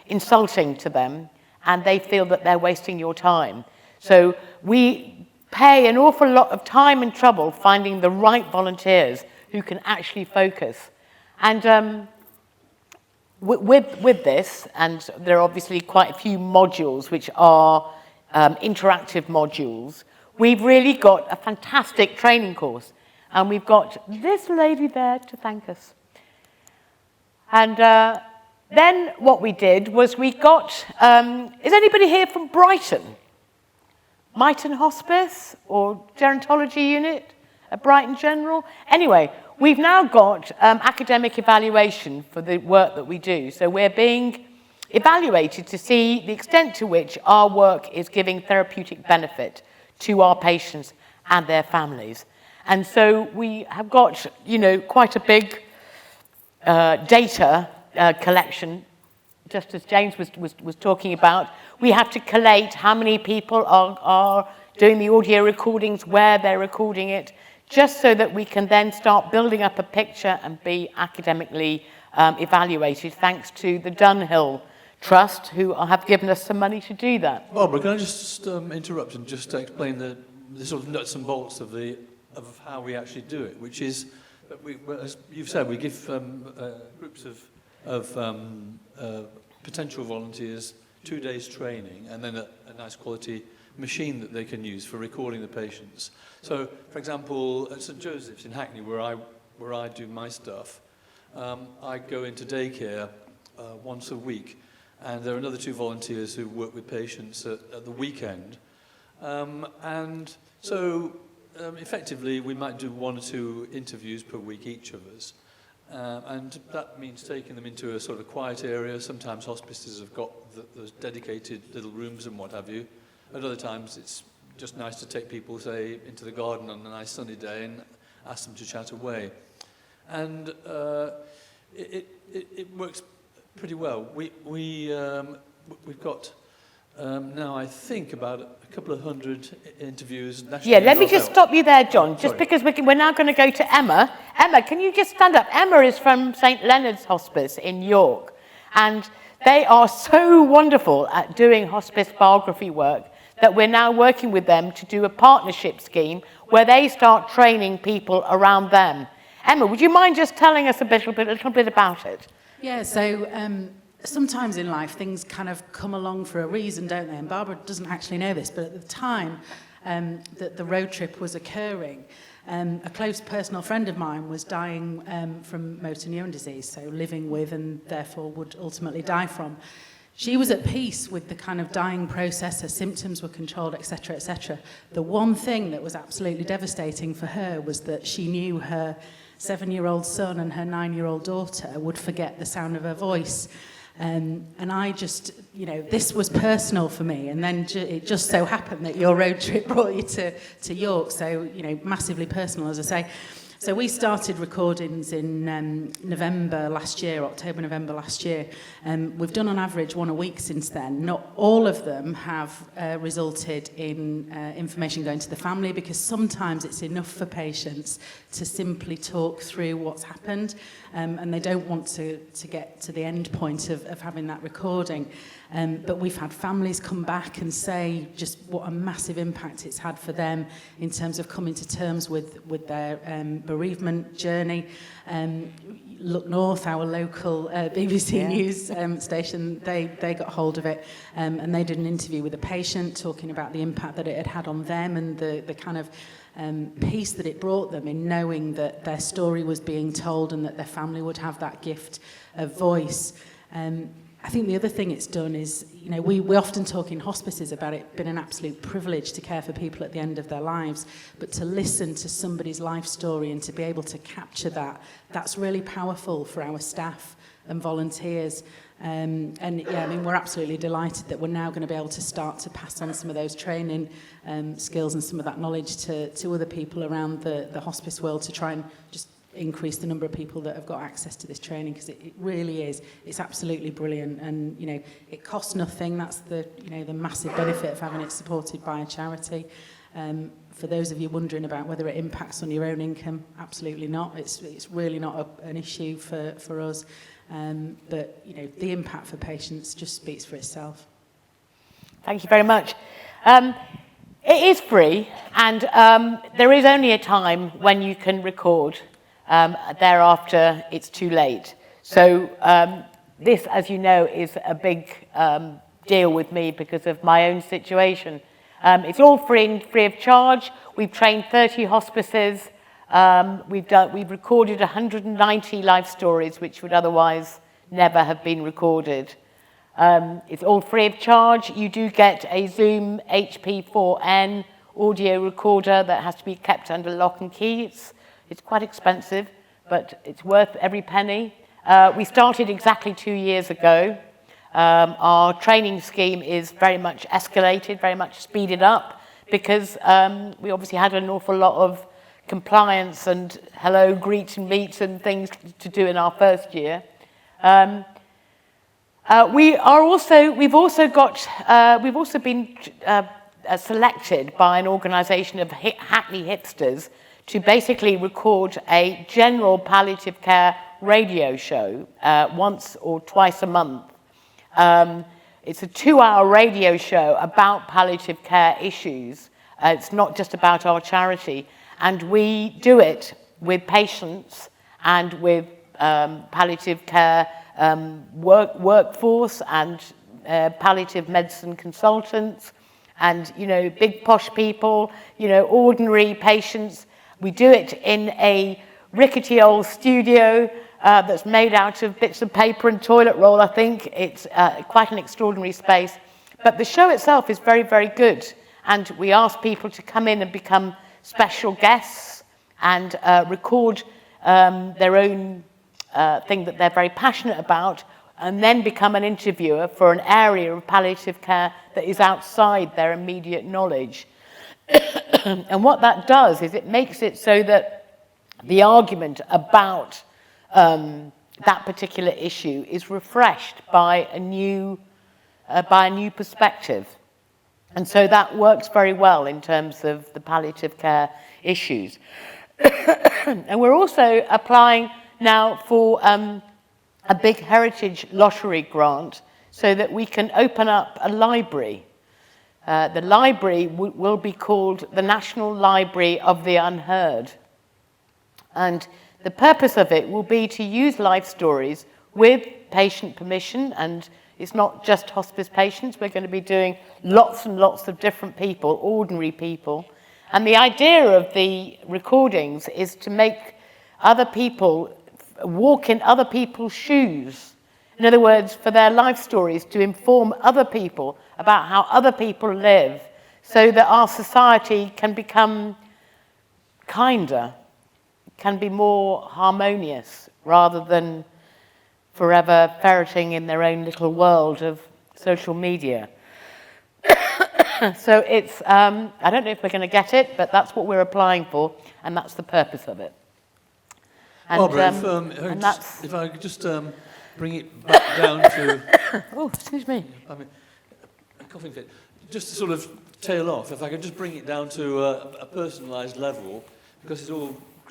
insulting to them, and they feel that they're wasting your time. So we pay an awful lot of time and trouble finding the right volunteers who can actually focus. And with this, and there are obviously quite a few modules which are interactive modules, we've really got a fantastic training course. And we've got this lady there to thank us. And then what we did was we got, is anybody here from Brighton? Myton Hospice or Gerontology Unit at Brighton General? Anyway, we've now got academic evaluation for the work that we do. So we're being evaluated to see the extent to which our work is giving therapeutic benefit to our patients and their families. And so we have got, quite a big data collection, just as James was talking about. We have to collate how many people are doing the audio recordings, where they're recording it, just so that we can then start building up a picture and be academically evaluated, thanks to the Dunhill Trust, who have given us some money to do that. Barbara, can I just interrupt and just explain the sort of nuts and bolts of how we actually do it, which is, as you've said, we give groups of potential volunteers 2 days training, and then a nice quality machine that they can use for recording the patients. So, for example, at St Joseph's in Hackney, where I do my stuff, I go into daycare once a week, and there are another 2 volunteers who work with patients at the weekend. And so, effectively, we might do 1 or 2 interviews per week, each of us. And that means taking them into a sort of quiet area. Sometimes hospices have got those dedicated little rooms and what have you. At other times, it's just nice to take people, say, into the garden on a nice sunny day and ask them to chat away. And it works pretty well. We've got now, I think, about a couple of hundred interviews. Yeah, let me just stop you there, John, just because we're now going to go to Emma. Emma, can you just stand up? Emma is from St Leonard's Hospice in York, and they are so wonderful at doing hospice biography work that we're now working with them to do a partnership scheme where they start training people around them. Emma, would you mind just telling us a little bit about it? Yeah, so sometimes in life things kind of come along for a reason, don't they? And Barbara doesn't actually know this, but at the time that the road trip was occurring, a close personal friend of mine was dying from motor neuron disease, so living with and therefore would ultimately die from. She was at peace with the kind of dying process, her symptoms were controlled, etc., etc. The one thing that was absolutely devastating for her was that she knew her 7-year-old son and her 9-year-old daughter would forget the sound of her voice. And I just, this was personal for me. And then it just so happened that your road trip brought you to York. So, massively personal, as I say. So we started recordings in November last year, October, November last year. We've done on average 1 a week since then. Not all of them have resulted in information going to the family, because sometimes it's enough for patients to simply talk through what's happened, and they don't want to get to the end point of having that recording. But we've had families come back and say just what a massive impact it's had for them in terms of coming to terms with their bereavement journey. Look North, our local BBC News station, they got hold of it, and they did an interview with a patient talking about the impact that it had had on them and the kind of peace that it brought them in knowing that their story was being told and that their family would have that gift of voice. I think the other thing it's done is, you know, we often talk in hospices about it being an absolute privilege to care for people at the end of their lives, but to listen to somebody's life story and to be able to capture that, that's really powerful for our staff and volunteers. And yeah, I mean, we're absolutely delighted that we're now going to be able to start to pass on some of those training skills and some of that knowledge to other people around the hospice world to try and just increase the number of people that have got access to this training, because it really is, it's absolutely brilliant, and you know, it costs nothing. That's the, you know, the massive benefit of having it supported by a charity. For those of you wondering about whether it impacts on your own income, absolutely not. It's really not an issue for us. But you know, the impact for patients just speaks for itself. Thank you very much. It is free, and there is only a time when you can record. Thereafter, it's too late. So this, as you know, is a big deal with me because of my own situation. It's all free of charge. We've trained 30 hospices. We've recorded 190 life stories, which would otherwise never have been recorded. It's all free of charge. You do get a Zoom HP4N audio recorder that has to be kept under lock and key. It's quite expensive, but it's worth every penny. We started exactly 2 years ago. Our training scheme is very much escalated, very much speeded up, because we obviously had an awful lot of compliance and hello, greet and meet and things to do in our first year. We've also been selected by an organisation of Hackney hipsters to basically record a general palliative care radio show once or twice a month. It's a 2-hour radio show about palliative care issues. It's not just about our charity. And we do it with patients and with palliative care workforce and palliative medicine consultants and, you know, big posh people, you know, ordinary patients. We do it in a rickety old studio that's made out of bits of paper and toilet roll, I think. It's quite an extraordinary space. But the show itself is very, very good. And we ask people to come in and become special guests and record their own thing that they're very passionate about, and then become an interviewer for an area of palliative care that is outside their immediate knowledge. And what that does is it makes it so that the argument about that particular issue is refreshed by a new perspective. And so that works very well in terms of the palliative care issues. And we're also applying now for a big heritage lottery grant so that we can open up a library. The library will be called the National Library of the Unheard. And the purpose of it will be to use life stories with patient permission, and it's not just hospice patients. We're going to be doing lots and lots of different people, ordinary people. And the idea of the recordings is to make other people walk in other people's shoes. In other words, for their life stories to inform other people about how other people live, so that our society can become kinder, can be more harmonious, rather than forever ferreting in their own little world of social media. So it's, I don't know if we're going to get it, but that's what we're applying for, and that's the purpose of it. And, Barbara, if I could just bring it back down to... Oh, excuse me. I mean, a coughing fit. Just to sort of tail off, if I could just bring it down to a personalised level, because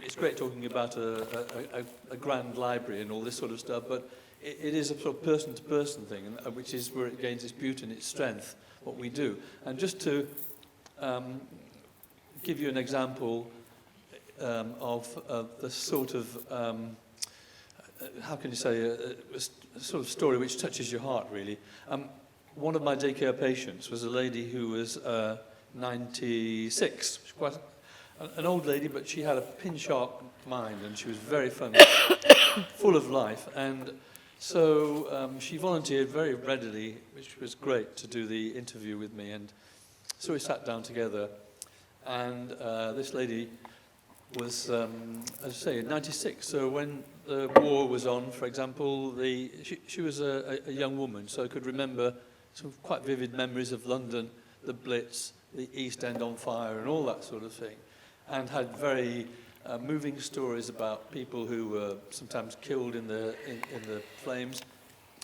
it's great talking about a grand library and all this sort of stuff, but it is a sort of person-to-person thing, which is where it gains its beauty and its strength, what we do. And just to give you an example of the sort of, how can you say, a sort of story which touches your heart, really. One of my daycare patients was a lady who was 96, an old lady, but she had a pin-sharp mind, and she was very funny, full of life. And so she volunteered very readily, which was great, to do the interview with me. And so we sat down together, and this lady was, as I say, 96. So when the war was on, for example, she was a young woman, so I could remember some quite vivid memories of London, the Blitz, the East End on fire, and all that sort of thing, and had very moving stories about people who were sometimes killed in the flames.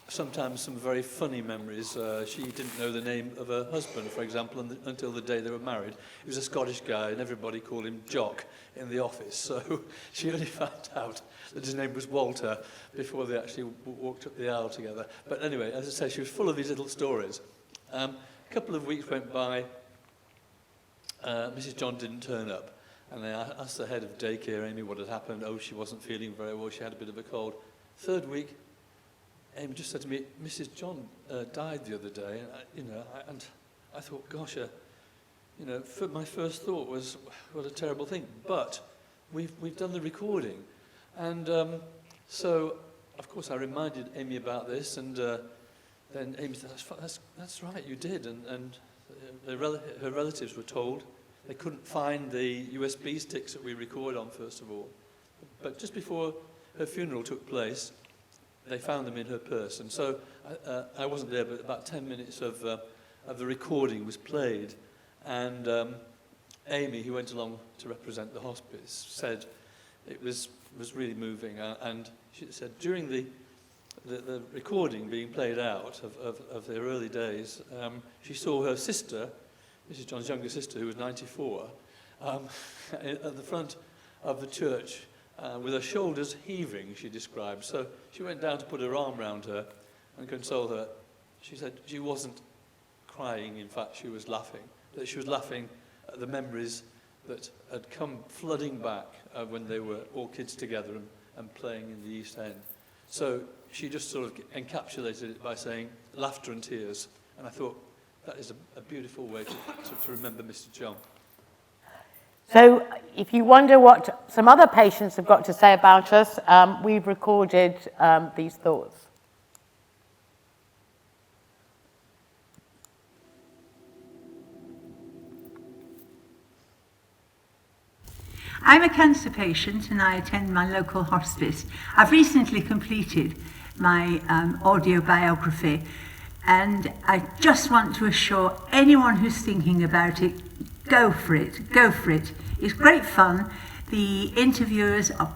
Sometimes some very funny memories. She didn't know the name of her husband, for example, until the day they were married. He was a Scottish guy, and everybody called him Jock in the office. So she only found out that his name was Walter before they actually walked up the aisle together. But anyway, as I say, she was full of these little stories. A couple of weeks went by. Mrs. John didn't turn up, and I asked the head of daycare, Amy, what had happened. Oh, she wasn't feeling very well. She had a bit of a cold. Third week, Amy just said to me, Mrs. John died the other day, and I thought, gosh, my first thought was, what a terrible thing. But we've done the recording, and so of course I reminded Amy about this, and then Amy said, that's right, you did, and her relatives were told. They couldn't find the USB sticks that we record on, first of all, but just before her funeral took place, they found them in her purse. And so I wasn't there, but about 10 minutes of the recording was played. And Amy, who went along to represent the hospice, said it was really moving. And she said during the recording being played out of their early days, she saw her sister, Mrs. John's younger sister, who was 94, at the front of the church, with her shoulders heaving, she described. So she went down to put her arm around her and console her. She said she wasn't crying, in fact, she was laughing. That she was laughing at the memories that had come flooding back when they were all kids together and playing in the East End. So she just sort of encapsulated it by saying laughter and tears. And I thought that is a beautiful way to remember Mr. John. So if you wonder what some other patients have got to say about us, we've recorded these thoughts. I'm a cancer patient and I attend my local hospice. I've recently completed my audio biography, and I just want to assure anyone who's thinking about it, go for it, go for it. It's great fun. The interviewers are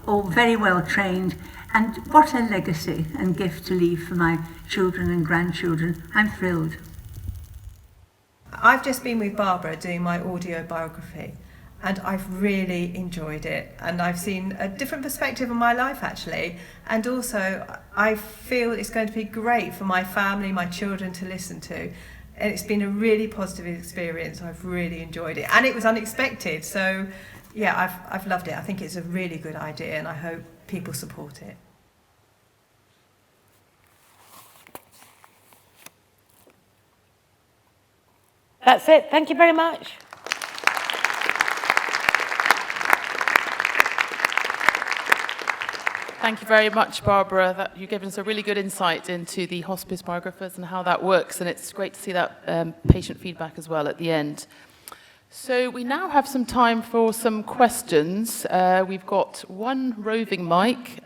all very well trained, and what a legacy and gift to leave for my children and grandchildren. I'm thrilled. I've just been with Barbara doing my audio biography, and I've really enjoyed it, and I've seen a different perspective of my life actually, and also I feel it's going to be great for my family, my children to listen to, and it's been a really positive experience. I've really enjoyed it, and it was unexpected, so yeah, I've loved it. I think it's a really good idea, and I hope people support it. That's it. Thank you very much. Thank you very much, Barbara. You've given us a really good insight into the hospice biographers and how that works, and it's great to see that patient feedback as well at the end. So we now have some time for some questions. We've got one roving mic,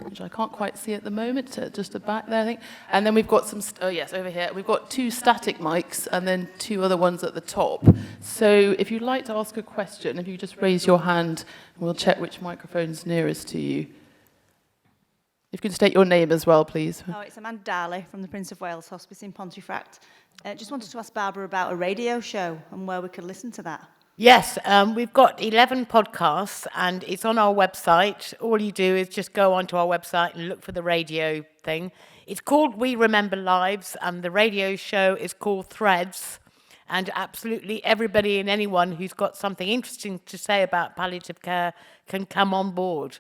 which I can't quite see at the moment, just back there, I think. And then we've got some, oh yes, over here. We've got two static mics and then two other ones at the top. So if you'd like to ask a question, if you just raise your hand, we'll check which microphone's nearest to you. If you could state your name as well, please. Oh, it's Amanda Darley from the Prince of Wales Hospice in Pontefract. Just wanted to ask Barbara about a radio show and where we could listen to that. Yes, we've got 11 podcasts and it's on our website. All you do is just go onto our website and look for the radio thing. It's called We Remember Lives, and the radio show is called Threads. And absolutely everybody and anyone who's got something interesting to say about palliative care can come on board.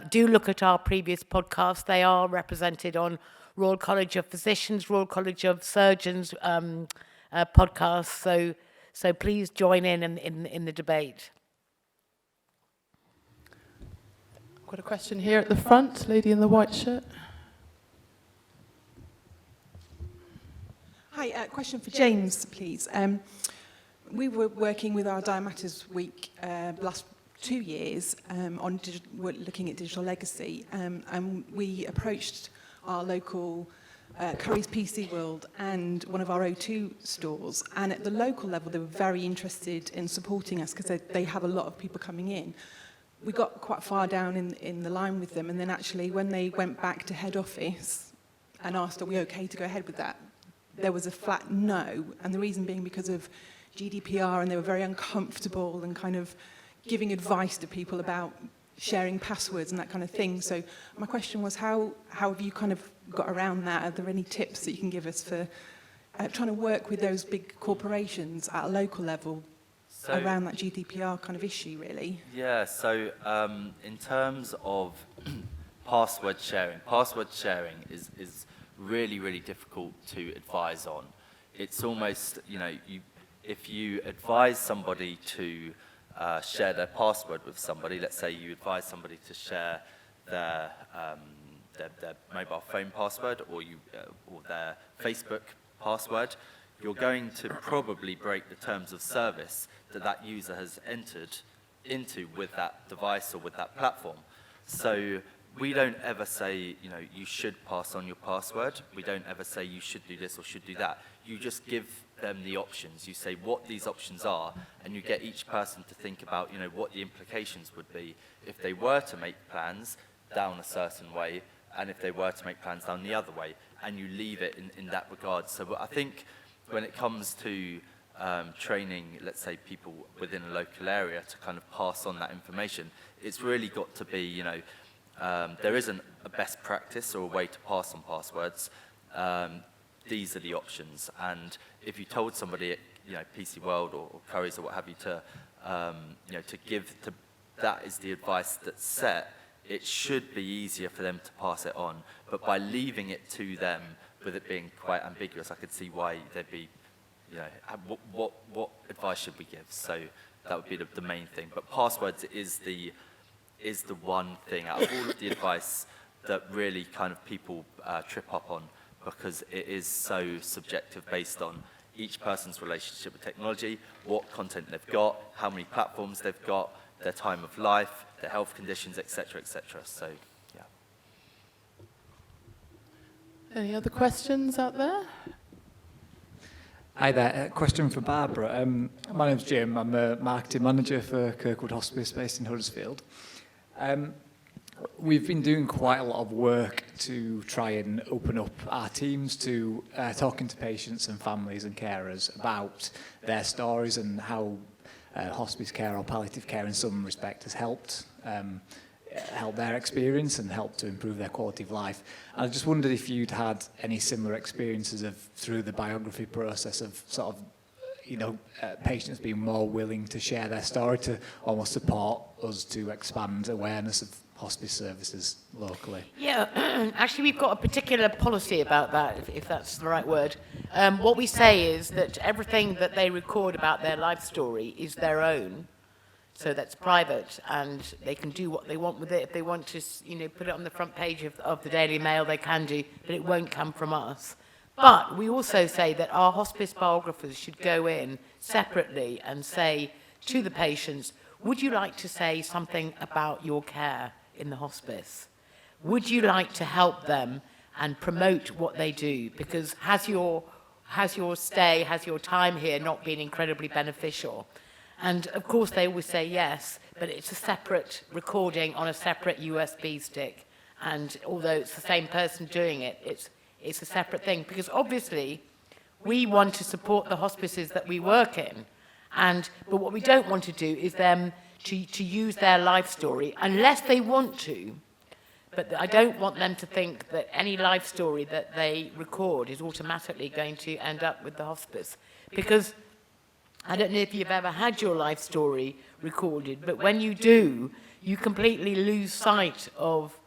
Do look at our previous podcasts. They are represented on Royal College of Physicians, Royal College of Surgeons podcasts. So So please join in the debate. I've got a question here at the front, lady in the white shirt. Hi, question for James, please. We were working with our Diamatters Week last 2 years on looking at digital legacy, and we approached our local Curry's PC World and one of our O2 stores, and at the local level they were very interested in supporting us because they have a lot of people coming in. We got quite far down in the line with them, and then actually when they went back to head office and asked, are we okay to go ahead with that, there was a flat no, and the reason being because of GDPR, and they were very uncomfortable and kind of giving advice to people about sharing passwords and that kind of thing. So my question was, how have you kind of got around that? Are there any tips that you can give us for trying to work with those big corporations at a local level around that GDPR kind of issue, really? Yeah, so in terms of password sharing is really, really difficult to advise on. It's almost, if you advise somebody to share their password with somebody, let's say you advise somebody to share their mobile phone password or their Facebook password, you're going to probably break the terms of service that user has entered into with that device or with that platform. So we don't ever say, you should pass on your password. We don't ever say you should do this or should do that. You just give them the options. You say what these options are, and you get each person to think about, what the implications would be if they were to make plans down a certain way, and if they were to make plans down the other way, and you leave it in that regard. So I think when it comes to training, let's say, people within a local area to kind of pass on that information, it's really got to be, there isn't a best practice or a way to pass on passwords. These are the options, and if you told somebody at PC World or Curry's or what have you to that is the advice that's set, it should be easier for them to pass it on. But by leaving it to them, with it being quite ambiguous, I could see why there'd be, what advice should we give? So that would be the main thing. But passwords is the one thing out of all of the advice that really kind of people trip up on, because it is so subjective based on each person's relationship with technology, what content they've got, how many platforms they've got, their time of life, their health conditions, etc., etc. So, yeah. Any other questions out there? Hi there, a question for Barbara. My name's Jim, I'm a marketing manager for Kirkwood Hospice based in Huddersfield. We've been doing quite a lot of work to try and open up our teams to talking to patients and families and carers about their stories and how hospice care or palliative care in some respect has helped their experience and helped to improve their quality of life. I just wondered if you'd had any similar experiences through the biography process of sort of patients being more willing to share their story to almost support us to expand awareness of hospice services locally. Yeah, actually we've got a particular policy about that, if that's the right word. What we say is that everything that they record about their life story is their own. So that's private, and they can do what they want with it. If they want to, put it on the front page of the Daily Mail, they can do, but it won't come from us. But we also say that our hospice biographers should go in separately and say to the patients, would you like to say something about your care in the hospice? Would you like to help them and promote what they do? Because has your time here not been incredibly beneficial? And of course they always say yes, but it's a separate recording on a separate USB stick. And although it's the same person doing it, it's a separate thing, because obviously we want to support the hospices that we work in, but what we don't want to do is them to use their life story unless they want to. But I don't want them to think that any life story that they record is automatically going to end up with the hospice, because I don't know if you've ever had your life story recorded, but when you do, you completely lose sight of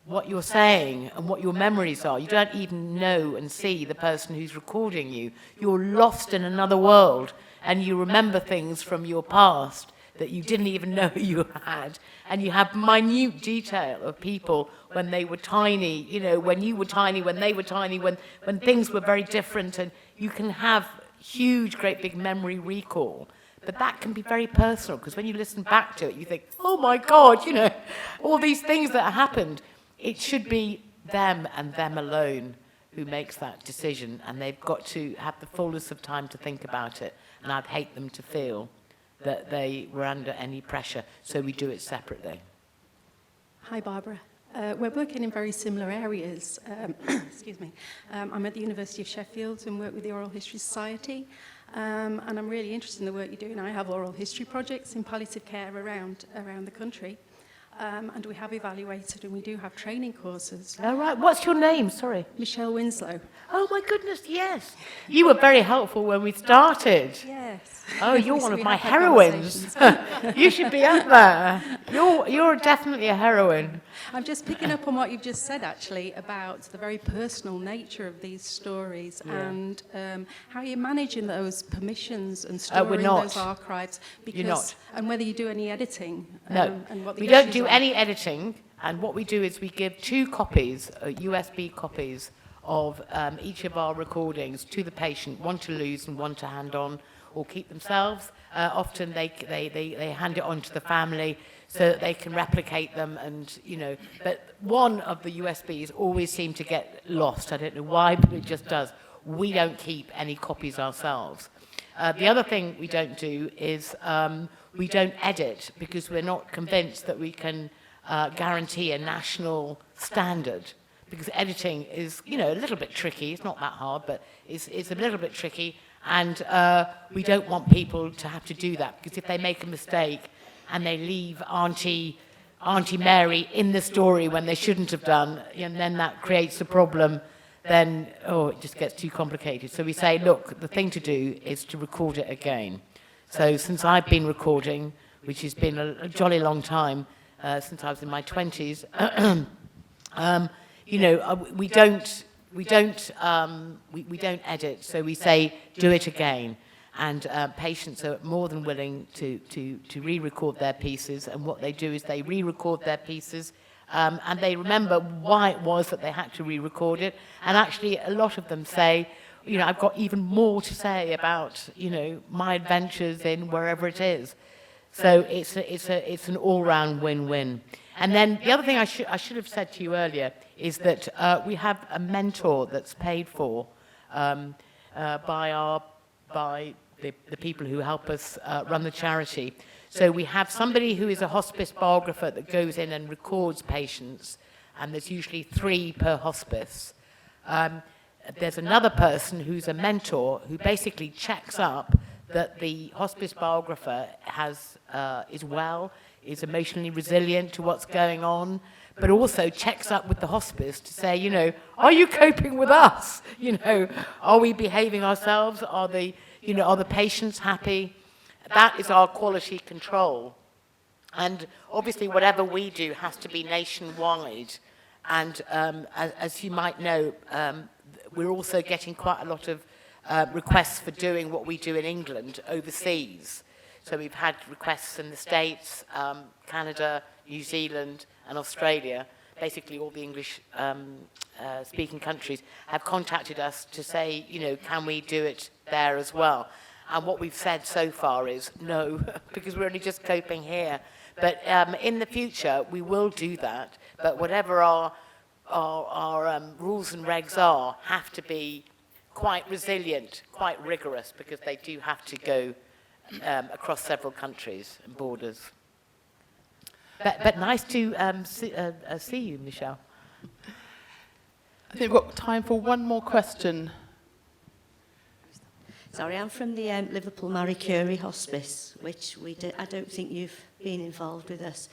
what you're saying and what your memories are. You don't even know and see the person who's recording you. You're lost in another world, and you remember things from your past that you didn't even know you had, and you have minute detail of people when they were tiny, you know, when you were tiny, when they were tiny, when things were very different, and you can have huge, great big memory recall. But that can be very personal, because when you listen back to it, you think, oh my God, you know, all these things that happened. It should be them and them alone who makes that decision, and they've got to have the fullness of time to think about it. And I'd hate them to feel that they were under any pressure, so we do it separately. Hi, Barbara. We're working in very similar areas. Excuse me. I'm at the University of Sheffield and work with the Oral History Society. And I'm really interested in the work you're doing. I have oral history projects in palliative care around the country. And we have evaluated, and we do have training courses. Oh, right. What's your name? Sorry. Michelle Winslow. Oh, my goodness, yes. You were very helpful when we started. Yes. Oh, you're one of my heroines. You should be up there. You're definitely a heroine. I'm just picking up on what you've just said, actually, about the very personal nature of these stories and how you're managing those permissions and storing those archives. Because, you're not. And whether you do any editing. No, and what the we don't issues do are. any editing. And what we do is we give 2 copies, USB copies, of each of our recordings to the patient, one to lose and one to hand on or keep themselves. Often they hand it on to the family so that they can replicate them, and, you know, but one of the USBs always seem to get lost. I don't know why, but it just does. We don't keep any copies ourselves. The other thing we don't do is we don't edit, because we're not convinced that we can guarantee a national standard, because editing is, you know, a little bit tricky. It's not that hard, but it's a little bit tricky, and we don't want people to have to do that, because if they make a mistake and they leave Auntie Mary in the story when they shouldn't have done, and then that creates a problem, then, it just gets too complicated. So we say, look, the thing to do is to record it again. So since I've been recording, which has been a jolly long time, since I was in my 20s, you know, we don't edit. So we say, do it again. And patients are more than willing to re-record their pieces. And what they do is they re-record their pieces, and they remember why it was that they had to re-record it. And actually, a lot of them say, you know, I've got even more to say about, you know, my adventures in wherever it is. So it's an all-round win-win. And then the other thing I should have said to you earlier is that we have a mentor that's paid for by the people who help us run the charity. So we have somebody who is a hospice biographer that goes in and records patients, and there's usually 3 per hospice. There's another person who's a mentor who basically checks up that the hospice biographer is well, is emotionally resilient to what's going on, but also checks up with the hospice to say, you know, are you coping with us? You know, are we behaving ourselves? Are the patients happy? That is our quality control. And obviously whatever we do has to be nationwide. And as you might know, we're also getting quite a lot of requests for doing what we do in England overseas. So we've had requests in the States, Canada, New Zealand, and Australia. Basically all the English speaking countries have contacted us to say, you know, can we do it there as well? And what we've said so far is no, because we're only just coping here. But in the future, we will do that. But whatever our rules and regs are, have to be quite resilient, quite rigorous, because they do have to go across several countries and borders. But nice to see you, Michelle. I think we've got time for one more question. Sorry, I'm from the Liverpool Marie Curie Hospice, which I don't think you've been involved with us.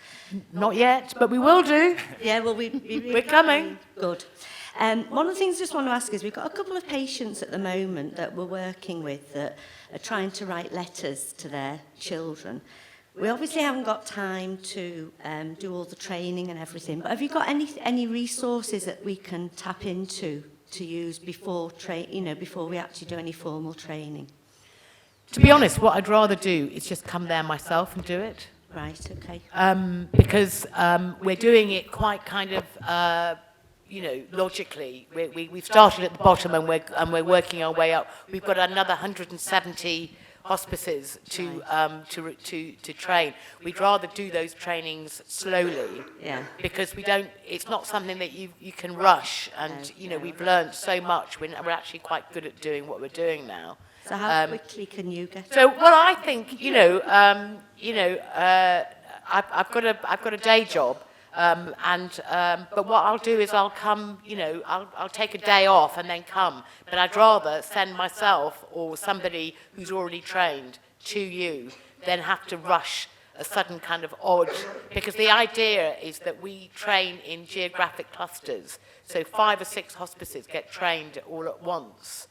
Not yet, but we will do. Yeah, well, we're coming. Good. One of the things I just want to ask is we've got a couple of patients at the moment that we're working with that are trying to write letters to their children. We obviously haven't got time to do all the training and everything, but have you got any resources that we can tap into to use before we actually do any formal training? To be honest, what I'd rather do is just come there myself and do it. Right, okay. Because we're doing it quite kind of, logically. We've started at the bottom and we're working our way up. We've got another 170 hospices to train. We'd rather do those trainings slowly, because it's not something that you can rush, and we've learned so much. We're actually quite good at doing what we're doing now. So how quickly can you get? So well, I think I've got a day job. But what I'll do is I'll come, I'll take a day off and then come. But I'd rather send myself or somebody who's already trained to you than have to rush a sudden kind of odd, because the idea is that we train in geographic clusters. So 5 or 6 hospices get trained all at once.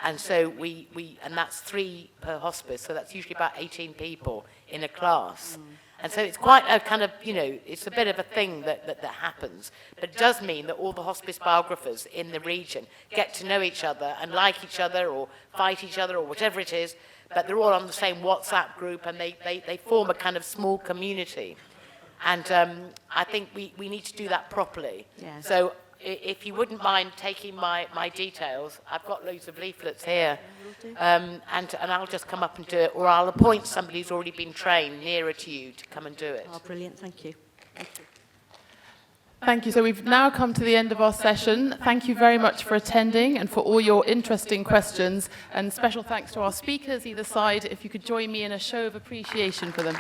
And so and that's 3 per hospice, so that's usually about 18 people in a class. And so it's quite a kind of, it's a bit of a thing that happens. But it does mean that all the hospice biographers in the region get to know each other and like each other or fight each other or whatever it is, but they're all on the same WhatsApp group and they form a kind of small community. And I think we need to do that properly. Yeah. So if you wouldn't mind taking my details, I've got loads of leaflets here, and I'll just come up and do it, or I'll appoint somebody who's already been trained nearer to you to come and do it. Oh, brilliant, thank you. Thank you. Thank you. So we've now come to the end of our session. Thank you very much for attending and for all your interesting questions, and special thanks to our speakers either side. If you could join me in a show of appreciation for them.